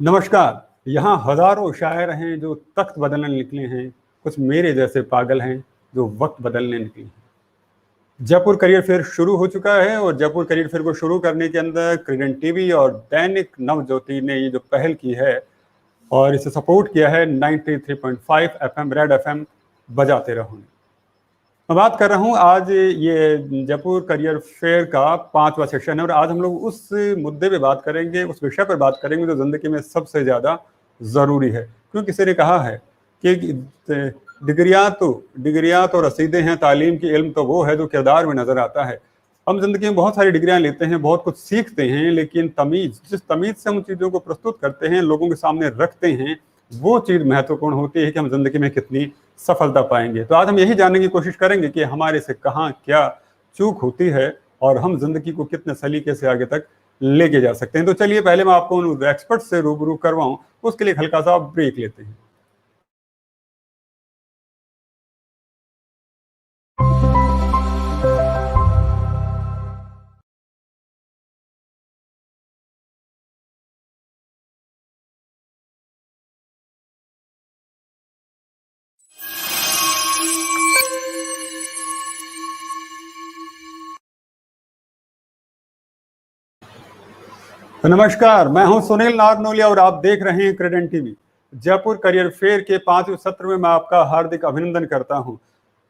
नमस्कार। यहाँ हजारों शायर हैं जो तख्त बदलने निकले हैं, कुछ मेरे जैसे पागल हैं जो वक्त बदलने निकले हैं। जयपुर करियर फेयर शुरू हो चुका है और जयपुर करियर फेयर को शुरू करने के अंदर क्रेडेंट टीवी और दैनिक नवज्योति ने ये जो पहल की है और इसे सपोर्ट किया है 93.5 FM रेड FM बजाते रहो। मैं बात कर रहा हूँ आज ये जयपुर करियर फेयर का 5वां सेशन है और आज हम लोग उस मुद्दे पे बात करेंगे, उस विषय पर बात करेंगे जो जिंदगी में सबसे ज़्यादा ज़रूरी है। क्योंकि किसी ने कहा है कि डिग्रियाँ तो रसीदें हैं, तालीम की इल्म तो वो है जो किरदार में नज़र आता है। हम जिंदगी में बहुत सारी डिग्रियाँ लेते हैं, बहुत कुछ सीखते हैं, लेकिन जिस तमीज़ से हम चीज़ों को प्रस्तुत करते हैं, लोगों के सामने रखते हैं, वो चीज़ महत्वपूर्ण होती है कि हम जिंदगी में कितनी सफलता पाएंगे। तो आज हम यही जानने की कोशिश करेंगे कि हमारे से कहाँ क्या चूक होती है और हम जिंदगी को कितने सलीके से आगे तक लेके जा सकते हैं। तो चलिए पहले मैं आपको उन एक्सपर्ट से रूबरू करवाऊं, उसके लिए हल्का सा ब्रेक लेते हैं। नमस्कार, मैं हूं सुनील नारनोलिया और आप देख रहे हैं क्रेडेंट टीवी। जयपुर करियर फेयर के 5वें सत्र में मैं आपका हार्दिक अभिनंदन करता हूं।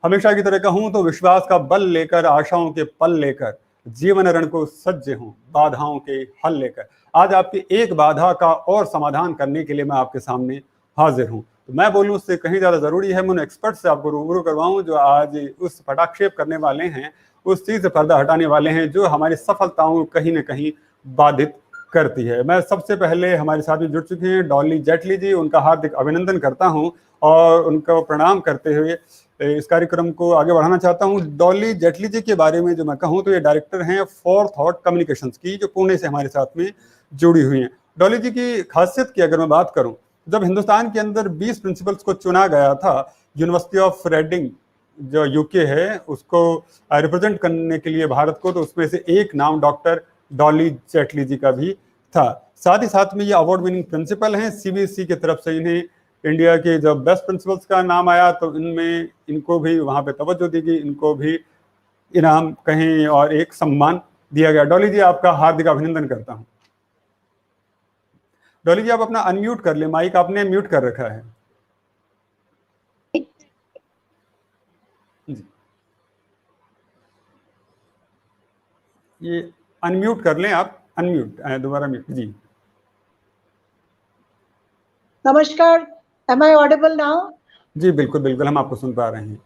हमेशा की तरह कहूं तो विश्वास का बल लेकर, आशाओं के पल लेकर, जीवन रण को सज्जे हूं, बाधाओं के हल लेकर। आज आपकी एक बाधा का और समाधान करने के लिए मैं आपके सामने हाजिर हूं। तो मैं बोलूं उससे कहीं ज्यादा जरूरी है मैं उन एक्सपर्ट से आपको रूबरू करवाऊं जो आज उस पटाक्षेप करने वाले हैं, उस चीज से पर्दा हटाने वाले हैं जो हमारी सफलताओं को कहीं ना कहीं बाधित करती है। मैं सबसे पहले हमारे साथ में जुड़ चुके हैं डॉली जेटली जी, उनका हार्दिक अभिनंदन करता हूं और उनको प्रणाम करते हुए इस कार्यक्रम को आगे बढ़ाना चाहता हूं। डॉली जेटली जी के बारे में जो मैं कहूं तो ये डायरेक्टर हैं फॉर थॉट कम्युनिकेशंस की, जो पुणे से हमारे साथ में जुड़ी हुई हैं। डॉली जी की खासियत की अगर मैं बात करूं, जब हिंदुस्तान के अंदर 20 प्रिंसिपल्स को चुना गया था, यूनिवर्सिटी ऑफ रेडिंग जो यूके है उसको रिप्रेजेंट करने के लिए भारत को, तो उसमें से एक नाम डॉक्टर डॉली जेटली जी का भी था। साथ ही साथ में ये अवार्ड विनिंग प्रिंसिपल हैं, सीबीएसई की तरफ से इन्हें इंडिया के जब बेस्ट प्रिंसिपल्स का नाम आया तो इनमें इनको भी वहां पे तवज्जो दी गई, इनको भी इनाम कहें और एक सम्मान दिया गया। डॉली जी आपका हार्दिक अभिनंदन करता हूं। डॉली जी आप अपना अनम्यूट कर ले, माइक आपने म्यूट कर रखा है। ये अनम्यूट कर लें आप, अनम्यूट दोबारा म्यूट जी। नमस्कार, am I audible now? जी बिल्कुल बिल्कुल, हम आपको सुन पा रहे हैं।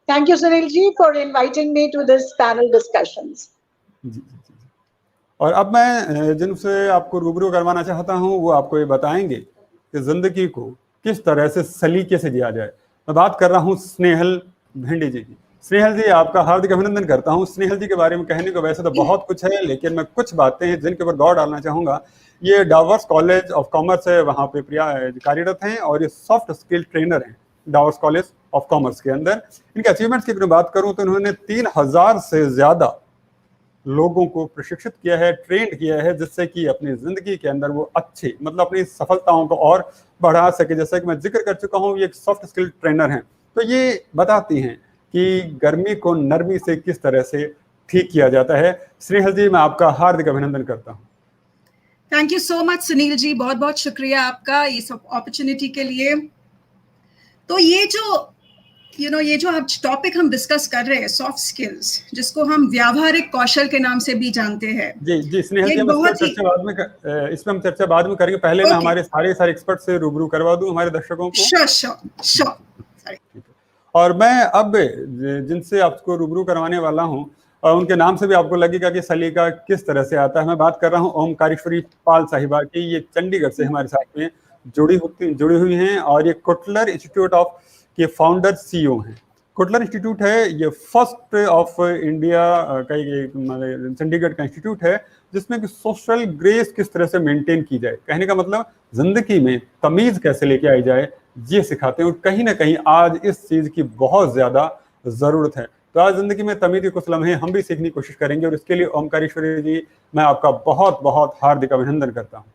Thank you Sunil ji for inviting me to this panel discussions. जी। और अब मैं जिनसे आपको रूबरू करवाना चाहता हूं वो आपको ये बताएंगे कि जिंदगी को किस तरह से सलीके से जिया जाए। मैं बात कर रहा हूं स्नेहल भिंडी जी की। स्नेहल जी आपका हार्दिक अभिनंदन करता हूं। स्नेहल जी के बारे में कहने को वैसे तो बहुत कुछ है, लेकिन मैं कुछ बातें हैं जिनके ऊपर गौर डालना चाहूंगा। ये डावर्स कॉलेज ऑफ कॉमर्स है, वहाँ पे कार्यरत हैं और ये सॉफ्ट स्किल ट्रेनर हैं डावर्स कॉलेज ऑफ कॉमर्स के अंदर। इनके अचीवमेंट्स की अगर बात करूं तो इन्होंने 3000 से ज्यादा लोगों को प्रशिक्षित किया है, ट्रेंड किया है, जिससे कि अपनी जिंदगी के अंदर वो अच्छी मतलब अपनी सफलताओं को और बढ़ा सके। जैसा कि मैं जिक्र कर चुका हूँ, ये एक सॉफ्ट स्किल ट्रेनर हैं, तो ये बताती हैं कि गर्मी को नरमी से किस तरह से ठीक किया जाता है। स्नेहल जी मैं आपका हार्दिक अभिनंदन करता हूँ। Thank you so much Sunil ji, बहुत बहुत शुक्रिया आपका इस अपॉर्चुनिटी के लिए। तो ये जो आज टॉपिक हम डिस्कस कर रहे हैं सॉफ्ट स्किल्स, जिसको हम व्यावहारिक कौशल के नाम से भी जानते हैं। जी स्नेहल जी, इसमें हम चर्चा बाद में करेंगे। पहले मैं हमारे सारे एक्सपर्ट से रूबरू करवा दूं हमारे दर्शकों को। श्योर। और मैं अब जिनसे आपको रूबरू करवाने वाला हूं उनके नाम से भी आपको लगेगा कि सलीका किस तरह से आता है। मैं बात कर रहा हूं ओमकारेश्वरी पाल साहिबा की। ये चंडीगढ़ से हमारे साथ में जुड़ी हुई हैं और ये कुटलर इंस्टीट्यूट ऑफ के फाउंडर सीईओ हैं। कुटलर इंस्टीट्यूट है ये फर्स्ट ऑफ इंडिया का चंडीगढ़ का इंस्टीट्यूट है, जिसमें कि सोशल ग्रेस किस तरह से मेंटेन की जाए। कहने का मतलब जिंदगी में तमीज कैसे लेके आई जाए ये सिखाते हैं। और कहीं ना कहीं आज इस चीज की बहुत ज्यादा जरूरत है। तो आज जिंदगी में तमीज के कुछ लम्हे हम भी सीखने की कोशिश करेंगे और इसके लिए ओमकारेश्वरी जी मैं आपका बहुत बहुत हार्दिक अभिनंदन करता हूँ।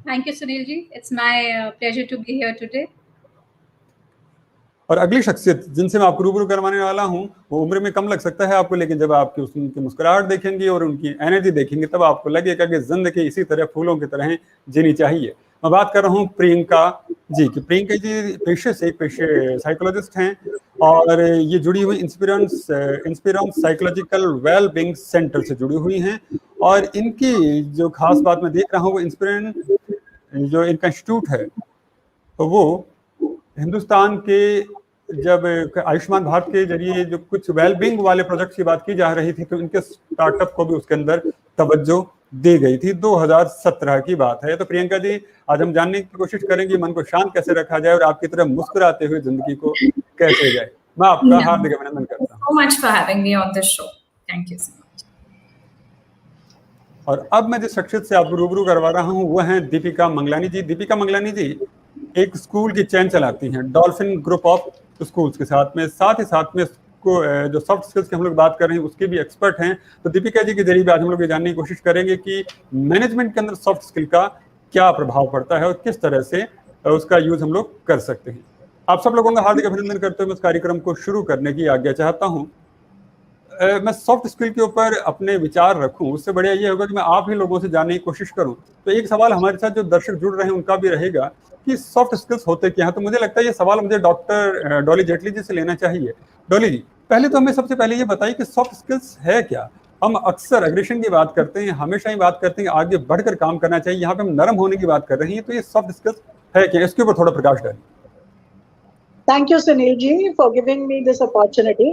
Thank you, Sunil ji. It's my pleasure to be here today. और अगली शख्सियत जिनसे मैं आपको रूबरू करवाने वाला हूं, वो उम्र में कम लग सकता है आपको, लेकिन जब आपकी उनकी मुस्कुराहट देखेंगे और उनकी एनर्जी देखेंगे तब आपको लगेगा कि जिंदगी इसी तरह फूलों की तरह जीनी चाहिए। मैं बात कर रहा हूं प्रियंका जी की। प्रियंका जी पेशे से साइकोलॉजिस्ट हैं और ये जुड़ी हुई इंस्पिरेंस साइकोलॉजिकल वेलबींग सेंटर से जुड़ी हुई हैं। और इनकी जो खास बात मैं देख रहा हूँ, वो इंस्पिरेंस जो इनका इंस्टीट्यूट है, तो वो हिंदुस्तान के जब आयुष्मान भारत के जरिए जो कुछ वेलबींग वाले प्रोजेक्ट की बात की जा रही थी, तो इनके स्टार्टअप को भी उसके अंदर तवज्जो दी गई थी। 2017 की बात है। तो प्रियंका जी, आज हम जानने की कोशिश करेंगे मन को शांत कैसे रखा जाए और आपकी तरह मुस्कुराते हुए जिंदगी को कैसे जाए। मैं आपका हार्दिक अभिनंदन करता हूँ। So much for having me on this show. Thank you so much. और अब मैं जिस शख्सियत से आपको रूबरू करवा रहा हूँ वो हैं दीपिका मंगलानी जी। दीपिका मंगलानी जी एक स्कूल की चेन चलाती हैं डॉल्फिन ग्रुप ऑफ स्कूल्स के साथ में जो सॉफ्ट स्किल्स की हम लोग बात कर रहे हैं उसके भी एक्सपर्ट हैं। तो दीपिका जी के जरिए आज हम लोग ये जानने की कोशिश करेंगे कि मैनेजमेंट के अंदर सॉफ्ट स्किल का क्या प्रभाव पड़ता है और किस तरह से उसका यूज हम लोग कर सकते हैं। आप सब लोगों का हार्दिक अभिनंदन करते हुए इस कार्यक्रम को शुरू करने की आज्ञा चाहता हूँ। मैं सॉफ्ट स्किल के ऊपर अपने विचार रखूं, उससे बढ़िया ये होगा कि मैं आप ही लोगों से जानने की कोशिश करूं। तो एक सवाल हमारे साथ जो दर्शक जुड़ रहे हैं उनका भी रहेगा कि सॉफ्ट स्किल्स होते क्या हैं। तो मुझे लगता है ये सवाल मुझे डॉक्टर डॉली जेटली जी से लेना चाहिए। डॉली जी, पहले तो हमें सबसे पहले ये बताइए कि सॉफ्ट स्किल्स है क्या। हम अक्सर एग्रेशन की बात करते हैं, हमेशा ही बात करते हैं आगे बढ़कर काम करना चाहिए, यहाँ पे हम नरम होने की बात कर रहे हैं। तो ये सॉफ्ट स्किल्स है क्या, इसके ऊपर थोड़ा प्रकाश डालिए। Thank you, Sunil ji, for giving me this opportunity.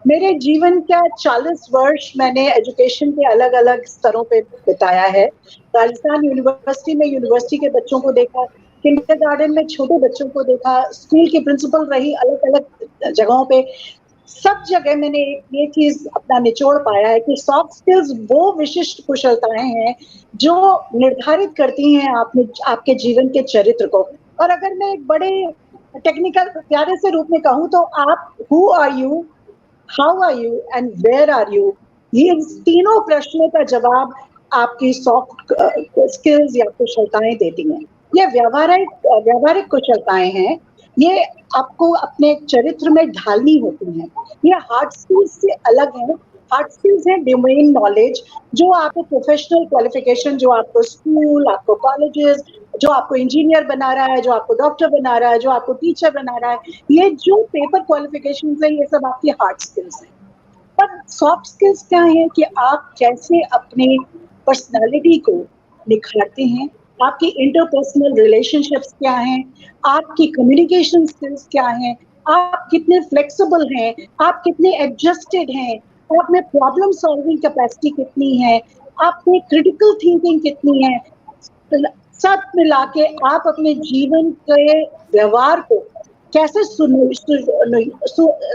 मेरे जीवन का 40 वर्ष मैंने एजुकेशन के अलग अलग स्तरों पे बिताया है। राजस्थान यूनिवर्सिटी में यूनिवर्सिटी के बच्चों को देखा, किंडरगार्टन में छोटे बच्चों को देखा, स्कूल की प्रिंसिपल रही अलग अलग जगहों पे। सब जगह मैंने ये चीज अपना निचोड़ पाया है कि सॉफ्ट स्किल्स वो विशिष्ट कुशलताएं हैं जो निर्धारित करती हैं आपके जीवन के चरित्र को। और अगर मैं एक बड़े टेक्निकल प्यारे से रूप में कहूँ तो आप who are you, how are you and where are you, ये तीनों प्रश्नों का जवाब आपकी सॉफ्ट स्किल्स या कुशलताएं देती हैं। ये व्यावहारिक कुशलताएं हैं, ये आपको अपने चरित्र में ढालनी होती हैं। ये हार्ड स्किल्स से अलग है। हार्ड स्किल्स है डोमेन नॉलेज, जो आपको प्रोफेशनल क्वालिफिकेशन, जो आपको स्कूल, आपको कॉलेजेस, जो आपको इंजीनियर बना रहा है, जो आपको डॉक्टर बना रहा है, जो आपको टीचर बना रहा है, ये जो पेपर क्वालिफिकेशन है, ये सब आपकी हार्ड स्किल्स है। पर सॉफ्ट स्किल्स क्या है कि आप कैसे अपने पर्सनालिटी को निखारते हैं, आपकी इंटरपर्सनल रिलेशनशिप्स क्या हैं, आपकी कम्युनिकेशन स्किल्स क्या हैं, आप कितने फ्लेक्सिबल हैं, आप कितने एडजस्टेड हैं, आप में प्रॉब्लम सॉल्विंग कैपेसिटी कितनी है, आप में क्रिटिकल थिंकिंग कितनी है। सब मिला के आप अपने जीवन के व्यवहार को कैसे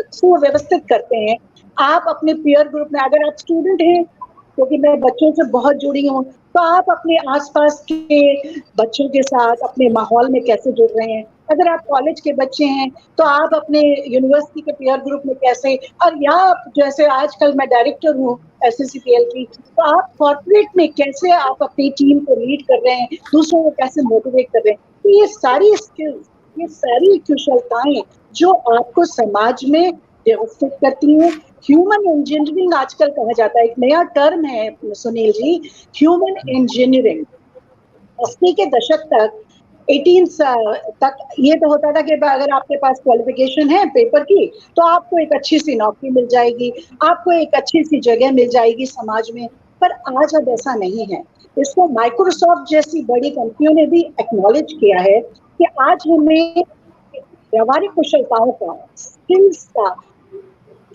सुव्यवस्थित करते हैं। आप अपने पीयर ग्रुप में, अगर आप स्टूडेंट हैं, क्योंकि मैं बच्चों से बहुत जुड़ी हूँ, तो आप अपने आसपास के बच्चों के साथ अपने माहौल में कैसे जुड़ रहे हैं। अगर आप कॉलेज के बच्चे हैं तो आप अपने यूनिवर्सिटी के पीयर ग्रुप में कैसे, और या जैसे आजकल मैं डायरेक्टर हूँ SSCPL की, तो आप कॉर्पोरेट में कैसे आप अपनी टीम को लीड कर रहे हैं, दूसरों को कैसे मोटिवेट कर रहे हैं। तो ये सारी स्किल्स, ये सारी कुशलताएं जो आपको समाज में व्यवस्थित करती हैं। ह्यूमन इंजीनियरिंग आजकल कहा जाता है, एक नया टर्म है सुनील जी, ह्यूमन इंजीनियरिंग। 80 के दशक तक 18 तक ये तो होता था कि अगर आपके पास क्वालिफिकेशन है पेपर की तो आपको एक अच्छी सी नौकरी मिल जाएगी, आपको एक अच्छी सी जगह मिल जाएगी समाज में। पर आज अब ऐसा नहीं है। इसको माइक्रोसॉफ्ट जैसी बड़ी कंपनियों ने भी एक्नॉलेज किया है कि आज हमें व्यावहारिक कुशलताओं का, स्किल्स का,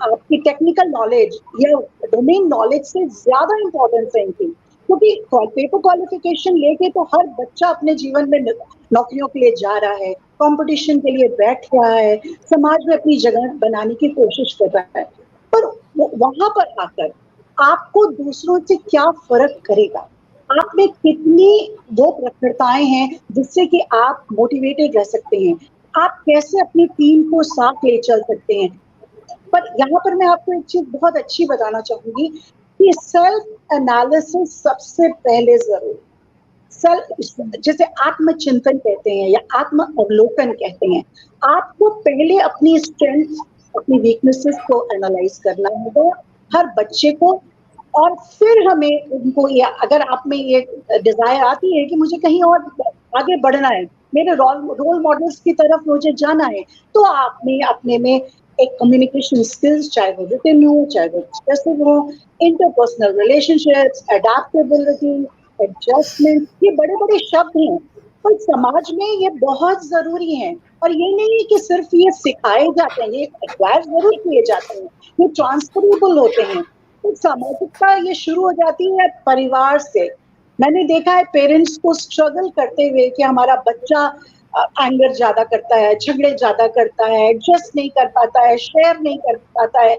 आपकी टेक्निकल नॉलेज या डोमेन नॉलेज से ज्यादा इंपॉर्टेंस है इनकी। क्योंकि पेपर क्वालिफिकेशन लेके तो हर बच्चा अपने जीवन में नौकरियों के लिए जा रहा है, कंपटीशन के लिए बैठ रहा है, समाज में अपनी जगह बनाने की कोशिश कर रहा है। पर वहां पर आकर आपको दूसरों से क्या फर्क करेगा, आप में कितनी वो प्रखरताएं हैं जिससे कि आप मोटिवेटेड रह सकते हैं, आप कैसे अपनी टीम को साथ ले चल सकते हैं। पर यहाँ पर मैं आपको एक चीज बहुत अच्छी बताना चाहूंगी कि सेल्फ एनालिसिस सबसे पहले जरूरी। जैसे आत्मचिंतन कहते हैं या आत्म अवलोकन कहते हैं। आपको पहले अपनी स्ट्रेंथ, अपनी वीकनेसेस को एनालाइज करना होगा हर बच्चे को, और फिर हमें उनको, या अगर आप में ये डिजायर आती है कि मुझे कहीं और आगे बढ़ना है, मेरे रोल मॉडल्स की तरफ मुझे जाना है, तो आप में अपने में एक कम्युनिकेशन स्किल्स, चाहे वो रिटन हो, चाहे वो एक्सप्रेसिव हो, इंटरपर्सनल रिलेशनशिप्स, अडेप्टेबिलिटी, एडजस्टमेंट, ये बड़े बड़े शब्द हैं, पर समाज में ये बहुत जरूरी है। और ये नहीं है कि सिर्फ ये सिखाए जाते हैं, ये एक्वायर जरूर किए जाते हैं, ये ट्रांसफरेबल होते हैं। तो सामाजिकता ये शुरू हो जाती है परिवार से। मैंने देखा है पेरेंट्स को स्ट्रगल करते हुए कि हमारा बच्चा एंगर ज्यादा करता है, झगड़े ज्यादा करता है, एडजस्ट नहीं कर पाता है, शेयर नहीं कर पाता है।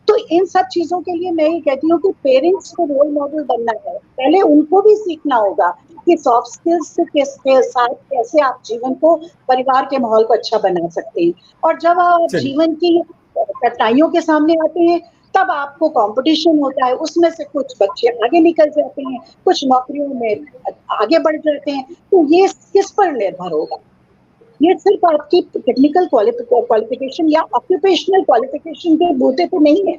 तो इन सब चीजों के लिए मैं ये कहती हूँ कि पेरेंट्स को रोल मॉडल बनना है, पहले उनको भी सीखना होगा कि सॉफ्ट स्किल्स के साथ कैसे आप जीवन को, परिवार के माहौल को अच्छा बना सकते हैं। और जब आप जीवन की कठिनाइयों के सामने आते हैं, तब आपको कंपटीशन होता है, उसमें से कुछ बच्चे आगे निकल जाते हैं, कुछ नौकरियों में आगे बढ़ जाते हैं। तो ये किस पर निर्भर होगा? ये सिर्फ आपकी टेक्निकल क्वालिफिकेशन या ऑक्यूपेशनल क्वालिफिकेशन के बूते पे नहीं है।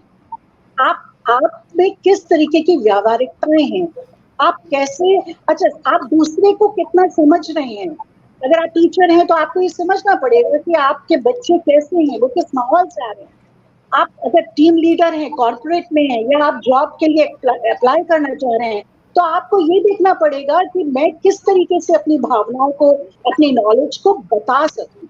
आप में किस तरीके की व्यावहारिकताएं हैं, आप कैसे, अच्छा आप दूसरे को कितना समझ रहे हैं। अगर आप टीचर हैं तो आपको ये समझना पड़ेगा कि आपके बच्चे कैसे हैं, वो किस माहौल से आ रहे हैं। आप अगर टीम लीडर हैं, कॉर्पोरेट में हैं, या आप जॉब के लिए अप्लाई करना चाह रहे हैं, तो आपको ये देखना पड़ेगा कि मैं किस तरीके से अपनी भावनाओं को, अपनी नॉलेज को बता सकूं।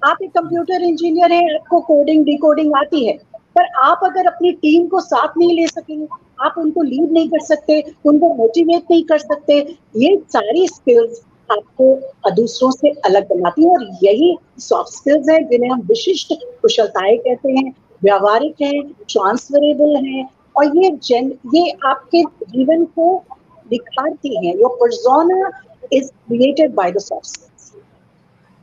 आप एक कंप्यूटर इंजीनियर हैं, आपको कोडिंग डिकोडिंग आती है, पर आप अगर अपनी टीम को साथ नहीं ले सकेंगे, आप उनको लीड नहीं कर सकते, उनको मोटिवेट नहीं कर सकते, ये सारी स्किल्स आपको दूसरों से अलग बनाती हैं। और यही सॉफ्ट स्किल्स है जिन्हें हम विशिष्ट कुशलताएं कहते हैं, व्यावहारिक हैं, ट्रांसफरेबल हैं, और ये आपके जीवन को दिखाती हैं। Your persona is created by the soft skills.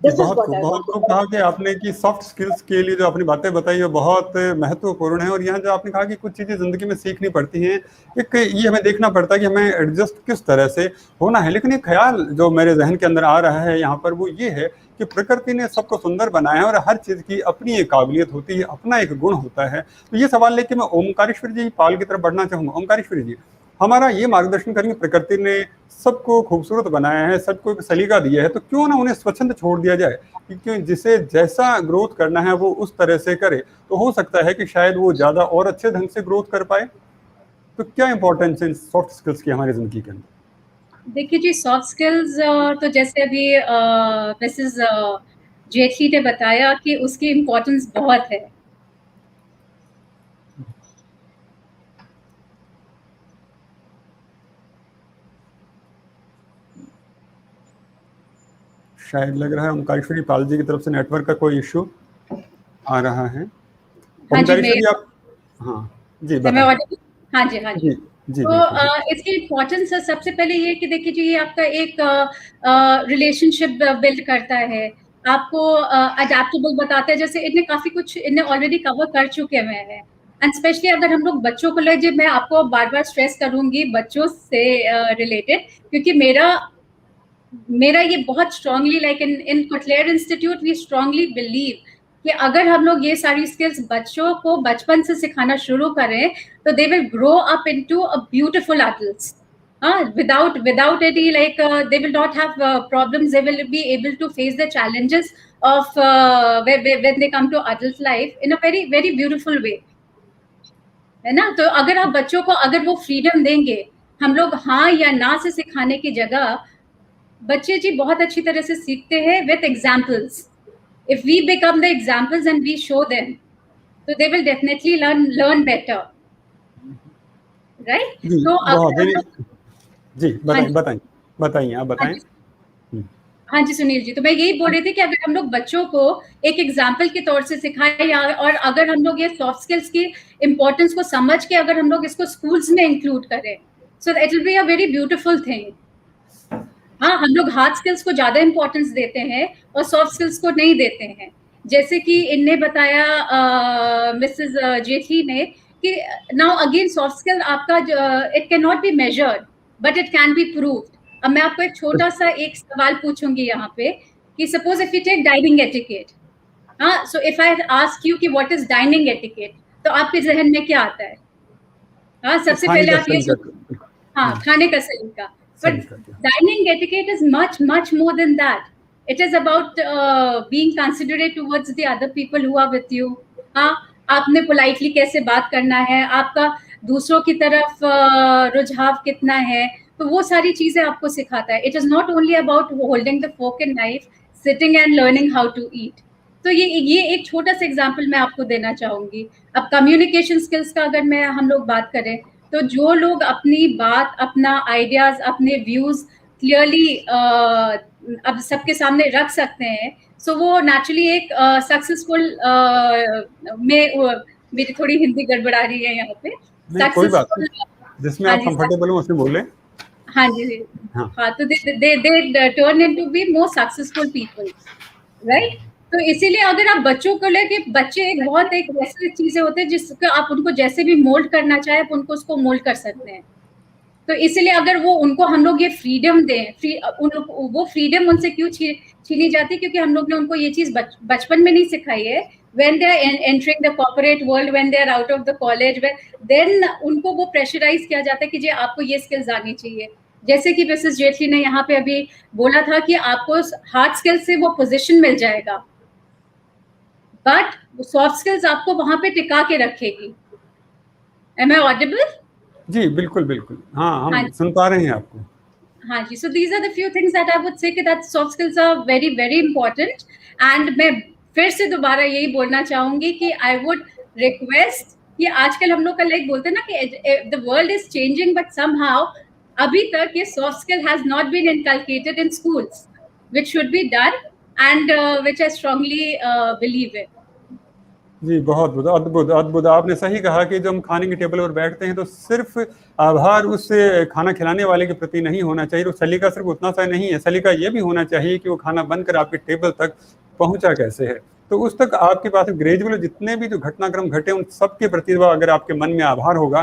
बहुत खूब कहा कि आपने कि सॉफ्ट स्किल्स के लिए जो अपनी बातें बताई वो बहुत महत्वपूर्ण है। और यहाँ जो आपने कहा कि कुछ चीज़ें जिंदगी में सीखनी पड़ती हैं, एक ये हमें देखना पड़ता है कि हमें एडजस्ट किस तरह से होना है। लेकिन एक ख्याल जो मेरे जहन के अंदर आ रहा है यहाँ पर, वो ये है कि प्रकृति ने सबको सुंदर बनाया है और हर चीज़ की अपनी एक काबिलियत होती है, अपना एक गुण होता है। तो ये सवाल लेके मैं ओमकारेश्वर जी पाल की तरफ बढ़ना चाहूँगा। ओमकारेश्वर जी, हमारा ये मार्गदर्शन करेंगे, प्रकृति ने सबको खूबसूरत बनाया है, सबको एक सलीका दिया है, तो क्यों ना उन्हें स्वच्छंद छोड़ दिया जाए, क्योंकि जिसे जैसा ग्रोथ करना है वो उस तरह से करे, तो हो सकता है कि शायद वो ज़्यादा और अच्छे ढंग से ग्रोथ कर पाए। तो क्या इंपॉर्टेंस है सॉफ्ट स्किल्स की हमारी जिंदगी के अंदर? देखिए जी, सॉफ्ट स्किल्स तो जैसे अभी मिसेस जेटली ने बताया कि उसकी इम्पोर्टेंस बहुत है। शायद लग रहा है ओमकारेश्वरी पाल जी की तरफ से नेटवर्क का कोई इश्यू आ रहा है। ओमकारेश्वरी आप, हाँ जी बताइए। हाँ जी, हाँ जी, जी तो इसकी इम्पोर्टेंस सबसे पहले ये कि देखिए जी, ये आपका एक रिलेशनशिप बिल्ड करता है, आपको अडेप्टेबल बताता है। जैसे इन्हें काफी कुछ इन्हें ऑलरेडी कवर कर चुके हुए हैं, एंड स्पेशली अगर हम लोग बच्चों को ले, मैं आपको बार बार स्ट्रेस करूंगी बच्चों से रिलेटेड, क्योंकि मेरा ये बहुत स्ट्रांगली, लाइक इन कुटलेर इंस्टीट्यूट वी स्ट्रांगली बिलीव कि अगर हम लोग ये सारी स्किल्स बच्चों को बचपन से सिखाना शुरू करें, तो they will grow up into a beautiful adults, without any, like they will not have problems. They will be able to face the challenges of when they come to adult life in a very very beautiful way, है ना। तो अगर आप बच्चों को अगर वो freedom देंगे, हम लोग हाँ या ना से सिखाने की जगह, बच्चे जी बहुत अच्छी तरह से सीखते हैं with examples. If we become the examples and we show them, तो they will definitely learn better, right. तो जी बताइए आप बताएं। हाँ जी सुनील जी, तो मैं यही बोल रही थी कि अगर हम लोग बच्चों को एक एग्जाम्पल के तौर से सिखाएं, और अगर हम लोग ये सॉफ्ट स्किल्स की इम्पोर्टेंस को समझ के अगर हम लोग इसको स्कूल्स में इंक्लूड करें, so it will be a very beautiful thing. हाँ, हम लोग हार्ड स्किल्स को ज्यादा इंपॉर्टेंस देते हैं और सॉफ्ट स्किल्स को नहीं देते हैं। जैसे कि इनने बताया मिसेस जेटली ने कि नाउ अगेन सॉफ्ट स्किल आपका it can not be measured but it can be proved. अब मैं आपको एक छोटा सा एक सवाल पूछूंगी यहाँ पे कि suppose if you take dining etiquette, हाँ, so if I ask you कि व्हाट इज डाइनिंग एटिकेट, तो आपके जहन में क्या आता है? हाँ, सबसे पहले आप ये हाँ, खाने का सलीका, but dining etiquette is much much more than that. It is about being considerate towards the other people who are with you. हाँ, आपने politely कैसे बात करना है, आपका दूसरों की तरफ रुझाव कितना है, तो वो सारी चीजें आपको सिखाता है. It is not only about holding the fork and knife, sitting and learning how to eat. तो ये एक छोटा सा एग्जाम्पल मैं आपको देना चाहूंगी. अब कम्युनिकेशन स्किल्स का अगर हम लोग बात करें, तो जो लोग अपनी बात, अपना आइडियाज, अपने व्यूज क्लियरली अब सबके सामने रख सकते हैं, सो वो नेचुरली एक सक्सेसफुल में मेरी थोड़ी हिंदी गड़बड़ा रही है यहाँ पे. कोई बात नहीं, जिसमें आप कंफर्टेबल हो उसमें बोले. हाँ जी, हाँ, तो they turn into be more successful people, right. तो इसीलिए अगर आप बच्चों को लेके, बच्चे एक बहुत एक ऐसी चीजें होते हैं जिसको आप उनको जैसे भी मोल्ड करना चाहे, आप उनको उसको मोल्ड कर सकते हैं. तो इसलिए अगर वो उनको हम लोग ये फ्रीडम दें, वो फ्रीडम उनसे क्यों छीनी जाती है? क्योंकि हम लोग ने उनको ये चीज बचपन में नहीं सिखाई है. When they are entering the corporate world, when they are out of the college, then उनको वो प्रेशराइज किया जाता है कि जी आपको ये स्किल्स आनी चाहिए. जैसे कि मिसेस जेटली ने यहाँ पे अभी बोला था कि आपको हार्ड स्किल्स से वो पोजिशन मिल जाएगा, बट सॉफ्ट स्किल्स आपको वहां पे टिका के रखेगी. M I audible? जी बिल्कुल बिल्कुल, हाँ, हम सुन पा रहे हैं आपको. हाँ जी, so these are the few things that I would say that soft skills are very very important. And मैं फिर से दोबारा यही बोलना चाहूंगी कि आई वुड रिक्वेस्ट कि आजकल हम लोग का लाइक बोलते हैं ना कि the world is changing, but somehow अभी तक ये soft skill has not been inculcated in schools, which should be done and which I strongly believe in. जी बहुत अद्भुत अद्भुत, आपने सही कहा कि जब हम खाने की टेबल पर बैठते हैं तो सिर्फ आभार उस खाना खिलाने वाले के प्रति नहीं होना चाहिए. तो सलीका सिर्फ उतना सा नहीं है, सलीका ये भी होना चाहिए कि वो खाना बनकर आपके टेबल तक पहुंचा कैसे है. तो उस तक आपके पास ग्रेजुअली जितने भी जो घटनाक्रम घटे उन सबके प्रति अगर आपके मन में आभार होगा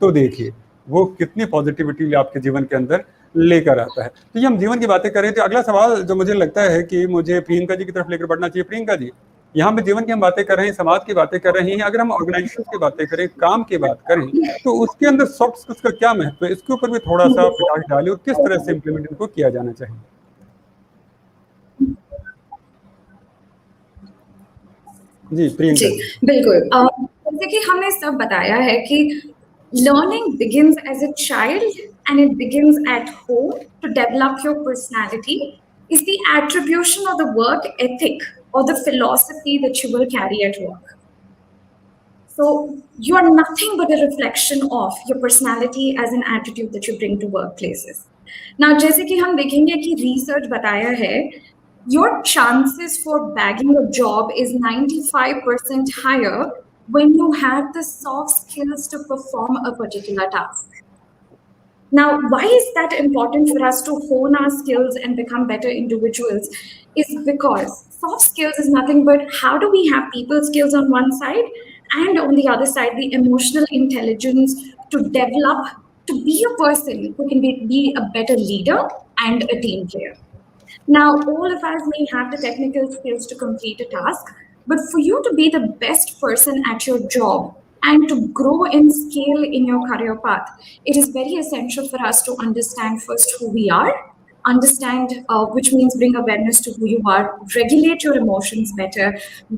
तो देखिए वो कितनी पॉजिटिविटी आपके जीवन के अंदर लेकर आता है. तो ये हम जीवन की बातें कर रहे थे. अगला सवाल जो मुझे लगता है कि मुझे प्रियंका जी की तरफ लेकर बढ़ना चाहिए. प्रियंका जी, यहाँ पे जीवन की हम बातें कर रहे हैं, समाज की बातें कर रहे हैं. अगर हम ऑर्गेनाइजेशन की बातें करें, काम की बात करें, तो उसके अंदर सॉफ्ट स्किल्स का क्या महत्व है? इसके ऊपर भी थोड़ा सा प्रकाश डालें और किस तरह से इम्प्लीमेंट इनको किया जाना चाहिए. जी प्रियंका जी. बिल्कुल, जैसे कि हमने सब बताया है कि learning begins as a child and it begins at home. To develop your personality is the attribution of the work ethic or the philosophy that you will carry at work. So you are nothing but a reflection of your personality as an attitude that you bring to workplaces. Now, जैसे कि हम देखेंगे कि research बताया है, your chances for bagging a job is 95% higher when you have the soft skills to perform a particular task. Now, why is that important for us to hone our skills and become better individuals? Is because soft skills is nothing but how do we have people skills on one side and on the other side the emotional intelligence to develop to be a person who can be a better leader and a team player. Now, all of us may have the technical skills to complete a task, but for you to be the best person at your job and to grow and scale in your career path, it is very essential for us to understand first who we are, understand which means bring awareness to who you are, regulate your emotions better,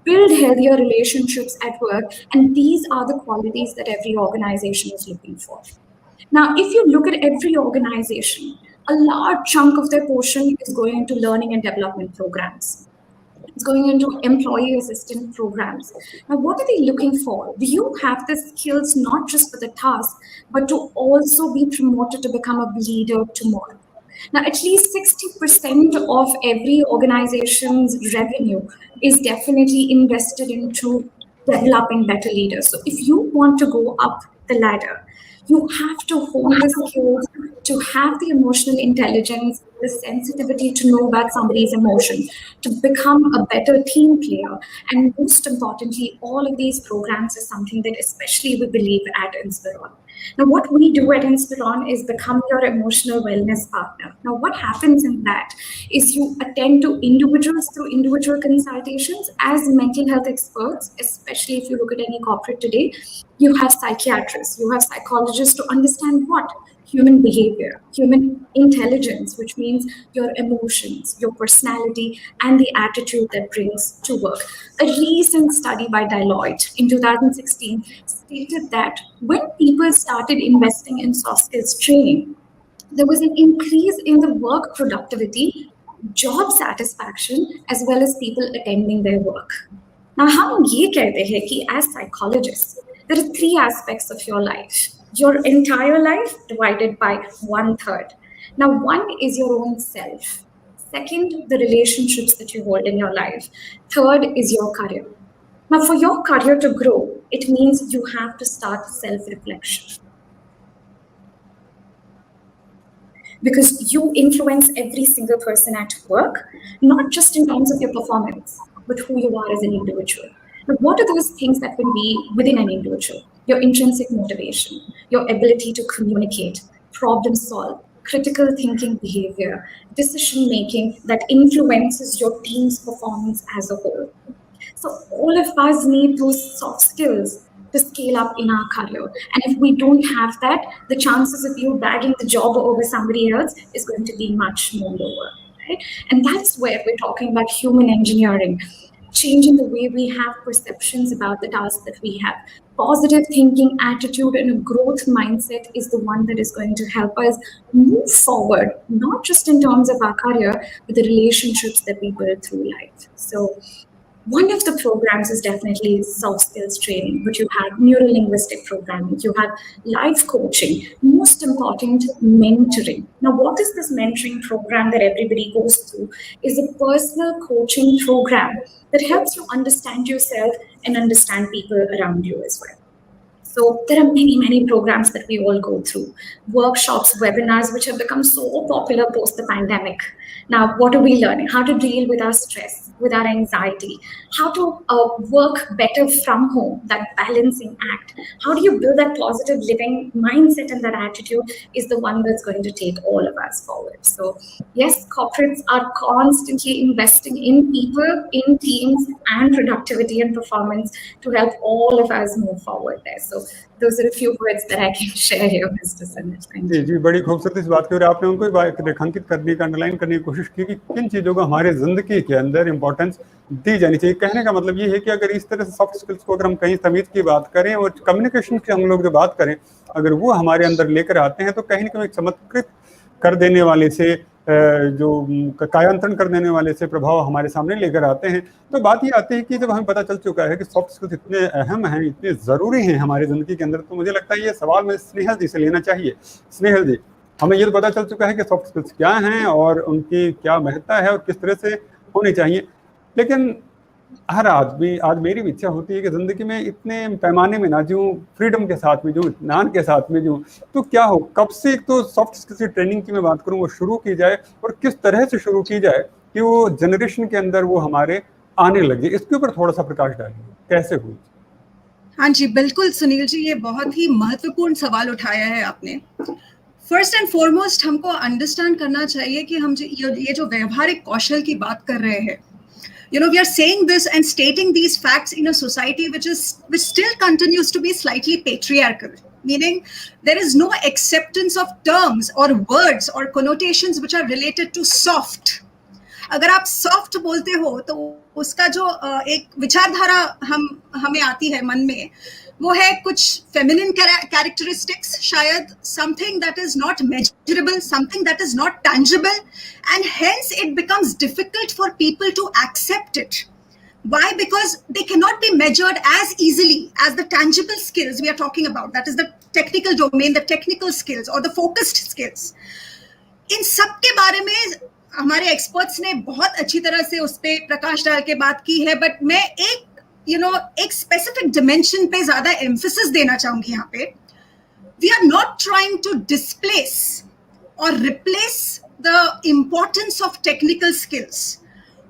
build healthier relationships at work, and these are the qualities that every organization is looking for. Now, if you look at every organization, a large chunk of their portion is going into learning and development programs. It's going into employee assistance programs. Now, what are they looking for? Do you have the skills not just for the task, but to also be promoted to become a leader tomorrow? Now, at least 60% of every organization's revenue is definitely invested into developing better leaders. So if you want to go up the ladder, you have to hone the skills to have the emotional intelligence, the sensitivity to know about somebody's emotion, to become a better team player. And most importantly, all of these programs is something that especially we believe at Inspiron. Now, what we do at Inspiron is become your emotional wellness partner. Now, what happens in that is you attend to individuals through individual consultations as mental health experts, especially if you look at any corporate today. You have psychiatrists, you have psychologists to understand what? Human behavior, human intelligence, which means your emotions, your personality, and the attitude that brings to work. A recent study by Deloitte in 2016 stated that when people started investing in soft skills training, there was an increase in the work productivity, job satisfaction, as well as people attending their work. Now, हम ये कहते हैं कि as psychologists, there are three aspects of your life. Your entire life divided by 1/3. Now, one is your own self. Second, the relationships that you hold in your life. Third is your career. Now, for your career to grow, it means you have to start self-reflection. Because you influence every single person at work, not just in terms of your performance, but who you are as an individual. But what are those things that can be within an individual? Your intrinsic motivation, your ability to communicate, problem solve, critical thinking behavior, decision making that influences your team's performance as a whole. So all of us need those soft skills to scale up in our career. And if we don't have that, the chances of you bagging the job over somebody else is going to be much more lower, right? And that's where we're talking about human engineering, changing the way we have perceptions about the tasks that we have. Positive thinking, attitude, and a growth mindset is the one that is going to help us move forward, not just in terms of our career, but the relationships that we build through life. So one of the programs is definitely soft skills training, but you have neuro-linguistic programming, you have life coaching, most important, mentoring. Now, what is this mentoring program that everybody goes through? Is a personal coaching program that helps you understand yourself and understand people around you as well. So there are many, many programs that we all go through. Workshops, webinars, which have become so popular post the pandemic. Now, what are we learning? How to deal with our stress, with our anxiety, how to work better from home, that balancing act. How do you build that positive living mindset, and that attitude is the one that's going to take all of us forward. So yes, corporates are constantly investing in people, in teams, and productivity and performance to help all of us move forward there. So those are a few words that I can share here, Mr. Sanit. Thank you. जी बड़ी खूबसूरती से बात की और आपने उनको रेखांकित करने का अंडरलाइन करने की कोशिश की कि किन चीज़ों को हमारे ज़िंदगी के अंदर इंपॉर्टेंस दी जानी चाहिए। कहने का मतलब ये है कि अगर इस तरह से सॉफ्ट स्किल्स को अगर हम कहीं तमीज़ की बात करें और कम्युनिकेशन की हम लोग जो बात करें, अगर वो हमारे अंदर लेकर आते हैं तो कहीं ना कहीं चमत्कृत कर देने वाले से, जो कायांतरण कर देने वाले से प्रभाव हमारे सामने लेकर आते हैं। तो बात ये आती है कि जब हमें पता चल चुका है कि सॉफ्ट स्किल्स इतने अहम हैं, इतने ज़रूरी हैं हमारी ज़िंदगी के अंदर, तो मुझे लगता है ये सवाल में स्नेहल जी से लेना चाहिए। स्नेहल जी, हमें ये तो पता चल चुका है कि सॉफ्ट स्किल्स क्या हैं और उनकी क्या महत्ता है और किस तरह से होनी चाहिए, लेकिन हर आदमी, आज मेरी भी इच्छा होती है कि ज़िंदगी में इतने पैमाने में ना जीऊँ, फ्रीडम के साथ में जीऊँ, इत्मीनान के साथ में जीऊँ, तो क्या हो, कब से एक तो सॉफ्ट स्किल्स की ट्रेनिंग की मैं बात करूँ वो शुरू की जाए और किस तरह से शुरू की जाए कि वो जनरेशन के अंदर वो हमारे आने लगे, इसके ऊपर थोड़ा सा प्रकाश डालिए, कैसे हुई? हाँ जी, बिल्कुल सुनील जी, ये बहुत ही महत्वपूर्ण सवाल उठाया है आपने। फर्स्ट एंड फॉरमोस्ट हमको अंडरस्टैंड करना चाहिए कि हम ये जो व्यवहारिक कौशल की बात कर रहे हैं, you know, we are saying this and stating these facts in a society which still continues to be slightly patriarchal, meaning there is no acceptance of terms or words or connotations which are related to soft. अगर आप soft बोलते हो तो उसका जो एक विचारधारा हमें आती है मन में, वो है कुछ feminine characteristics, शायद something that is not measurable, something that is not tangible, and hence it becomes difficult for people to accept it. Why? Because they cannot be measured as easily as the tangible skills we are talking about. That is the technical domain, the technical skills or the focused skills. इन सब के बारे में हमारे experts ने बहुत अच्छी तरह से उस पर प्रकाश डाल के बात की है, बट मैं एक स्पेसिफिक डिमेंशन पे ज्यादा एम्फेसिस देना चाहूंगी यहाँ पे. We are not trying to displace और replace the importance of technical skills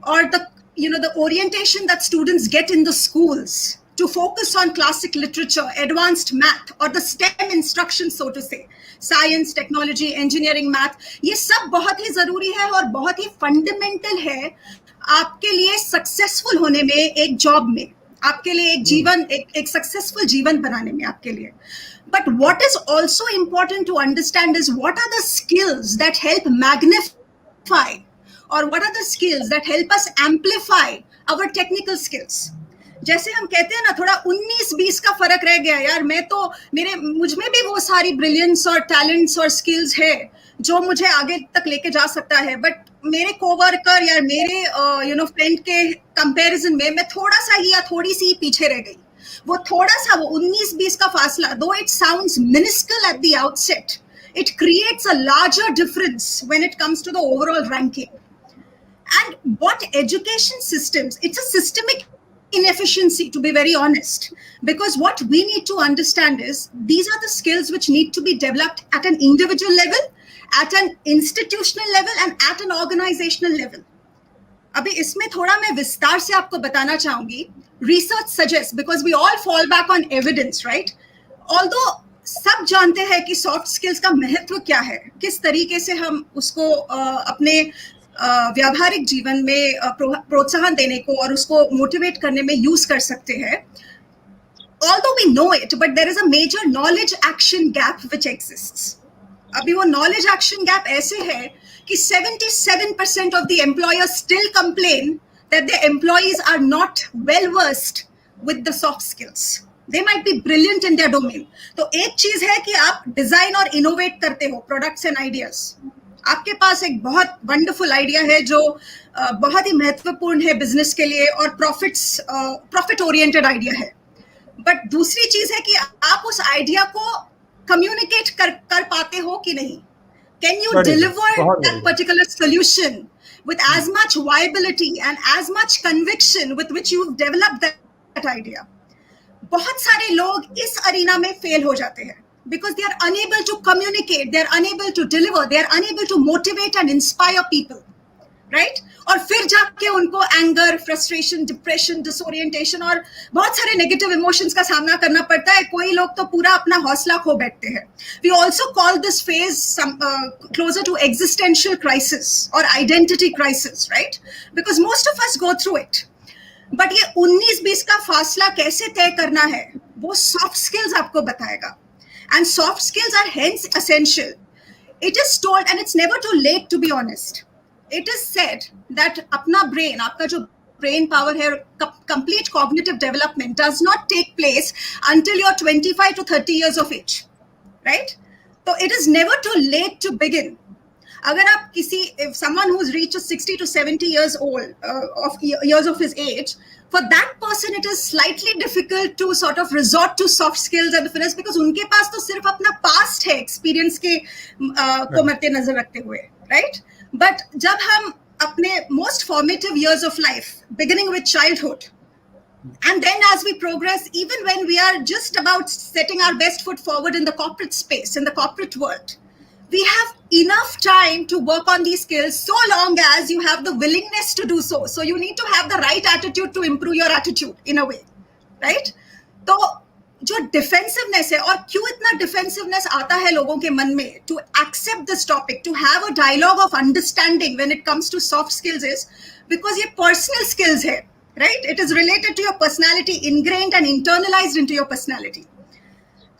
or the orientation that students get in the schools to focus on classic literature, advanced math, or the STEM instruction, so to say, science, technology, engineering, math, ये सब बहुत ही जरूरी है और बहुत ही fundamental है आपके लिए सक्सेसफुल होने में, एक जॉब में, आपके लिए एक जीवन, एक सक्सेसफुल जीवन बनाने में आपके लिए. But what is also important to understand is what are the skills that help magnify, or what are the skills that help us amplify our technical skills. जैसे हम कहते हैं ना, थोड़ा 19-20 का फर्क रह गया यार. मैं तो मुझ में भी वो सारी ब्रिलियंस और टैलेंट्स और स्किल्स है जो मुझे आगे तक लेके जा सकता है, बट मेरे कोवर्कर या मेरे फ्रेंड के कंपैरिजन में मैं थोड़ा सा ही या थोड़ी सी पीछे रह गई. वो थोड़ा सा, वो 19-20 का फासला, though it sounds minuscule at the outset, it creates a larger difference when it comes to the overall ranking. And what education systems, it's a systemic inefficiency, to be very honest, because what we need to understand is these are the skills which need to be developed at an individual level, at an institutional level, and at an organizational level. अभी इसमें थोड़ा मैं विस्तार से आपको बताना चाहूंगी. Research suggests, because we all fall back on evidence, right? Although सब जानते हैं कि सॉफ्ट स्किल्स का महत्व क्या है, किस तरीके से हम उसको अपने व्यावहारिक जीवन में प्रोत्साहन देने को और उसको मोटिवेट करने में यूज कर सकते हैं. Although we know it, but there is a major knowledge action gap which exists. अभी वो knowledge action gap ऐसे है कि 77% of the employers still complain that their employees are not well versed with the soft skills. They might be brilliant in their domain. तो एक चीज है कि आप डिजाइन और इनोवेट करते हो प्रोडक्ट्स एंड आइडियाज. आपके पास एक बहुत वंडरफुल आइडिया है जो बहुत ही महत्वपूर्ण है बिजनेस के लिए और प्रॉफिट ओरिएंटेड आइडिया है. बट दूसरी चीज है कि आप उस आइडिया को कम्युनिकेट कर पाते हो कि नहीं. Can you deliver that particular solution with as much viability and as much conviction with which you've developed that idea. बहुत सारे लोग इस अरीना में फेल हो जाते हैं because they are unable to communicate, they are unable to deliver, they are unable to motivate and inspire people, right? और फिर जाके उनको एंगर, फ्रस्ट्रेशन, डिप्रेशन, डिसोरिएंटेशन और बहुत सारे नेगेटिव इमोशंस का सामना करना पड़ता है. कोई लोग तो पूरा अपना हौसला खो बैठते हैं. We also call this phase closer to existential crisis और identity crisis, right? Because most of us go through it. But ये 19-20 का फासला कैसे तय करना है वो सॉफ्ट स्किल्स आपको बताएगा. And soft skills are hence essential. It is told and it's never too late to be honest. It is said that अपना brain, आपका जो brain power है, complete cognitive development does not take place until you're 25 to 30 years of age, right? So it is never too late to begin. अगर आप if someone who's reached 60 to 70 years old, years of his age, for that person it is slightly difficult to sort of resort to soft skills and fitness because उनके पास तो सिर्फ अपना past है experience के को मद्दे नजर रखते हुए, right? But जब हम अपने most formative years of life, beginning with childhood, and then as we progress, even when we are just about setting our best foot forward in the corporate space, in the corporate world, we have enough time to work on these skills so long as you have the willingness to do so. So you need to have the right attitude to improve your attitude in a way, right? तो जो defensiveness है, और क्यों इतना defensiveness आता है लोगों के मन में to accept this topic, to have a dialogue of understanding when it comes to soft skills, is because ये पर्सनल स्किल्स है, right? It is related to your personality, ingrained and internalised into your personality.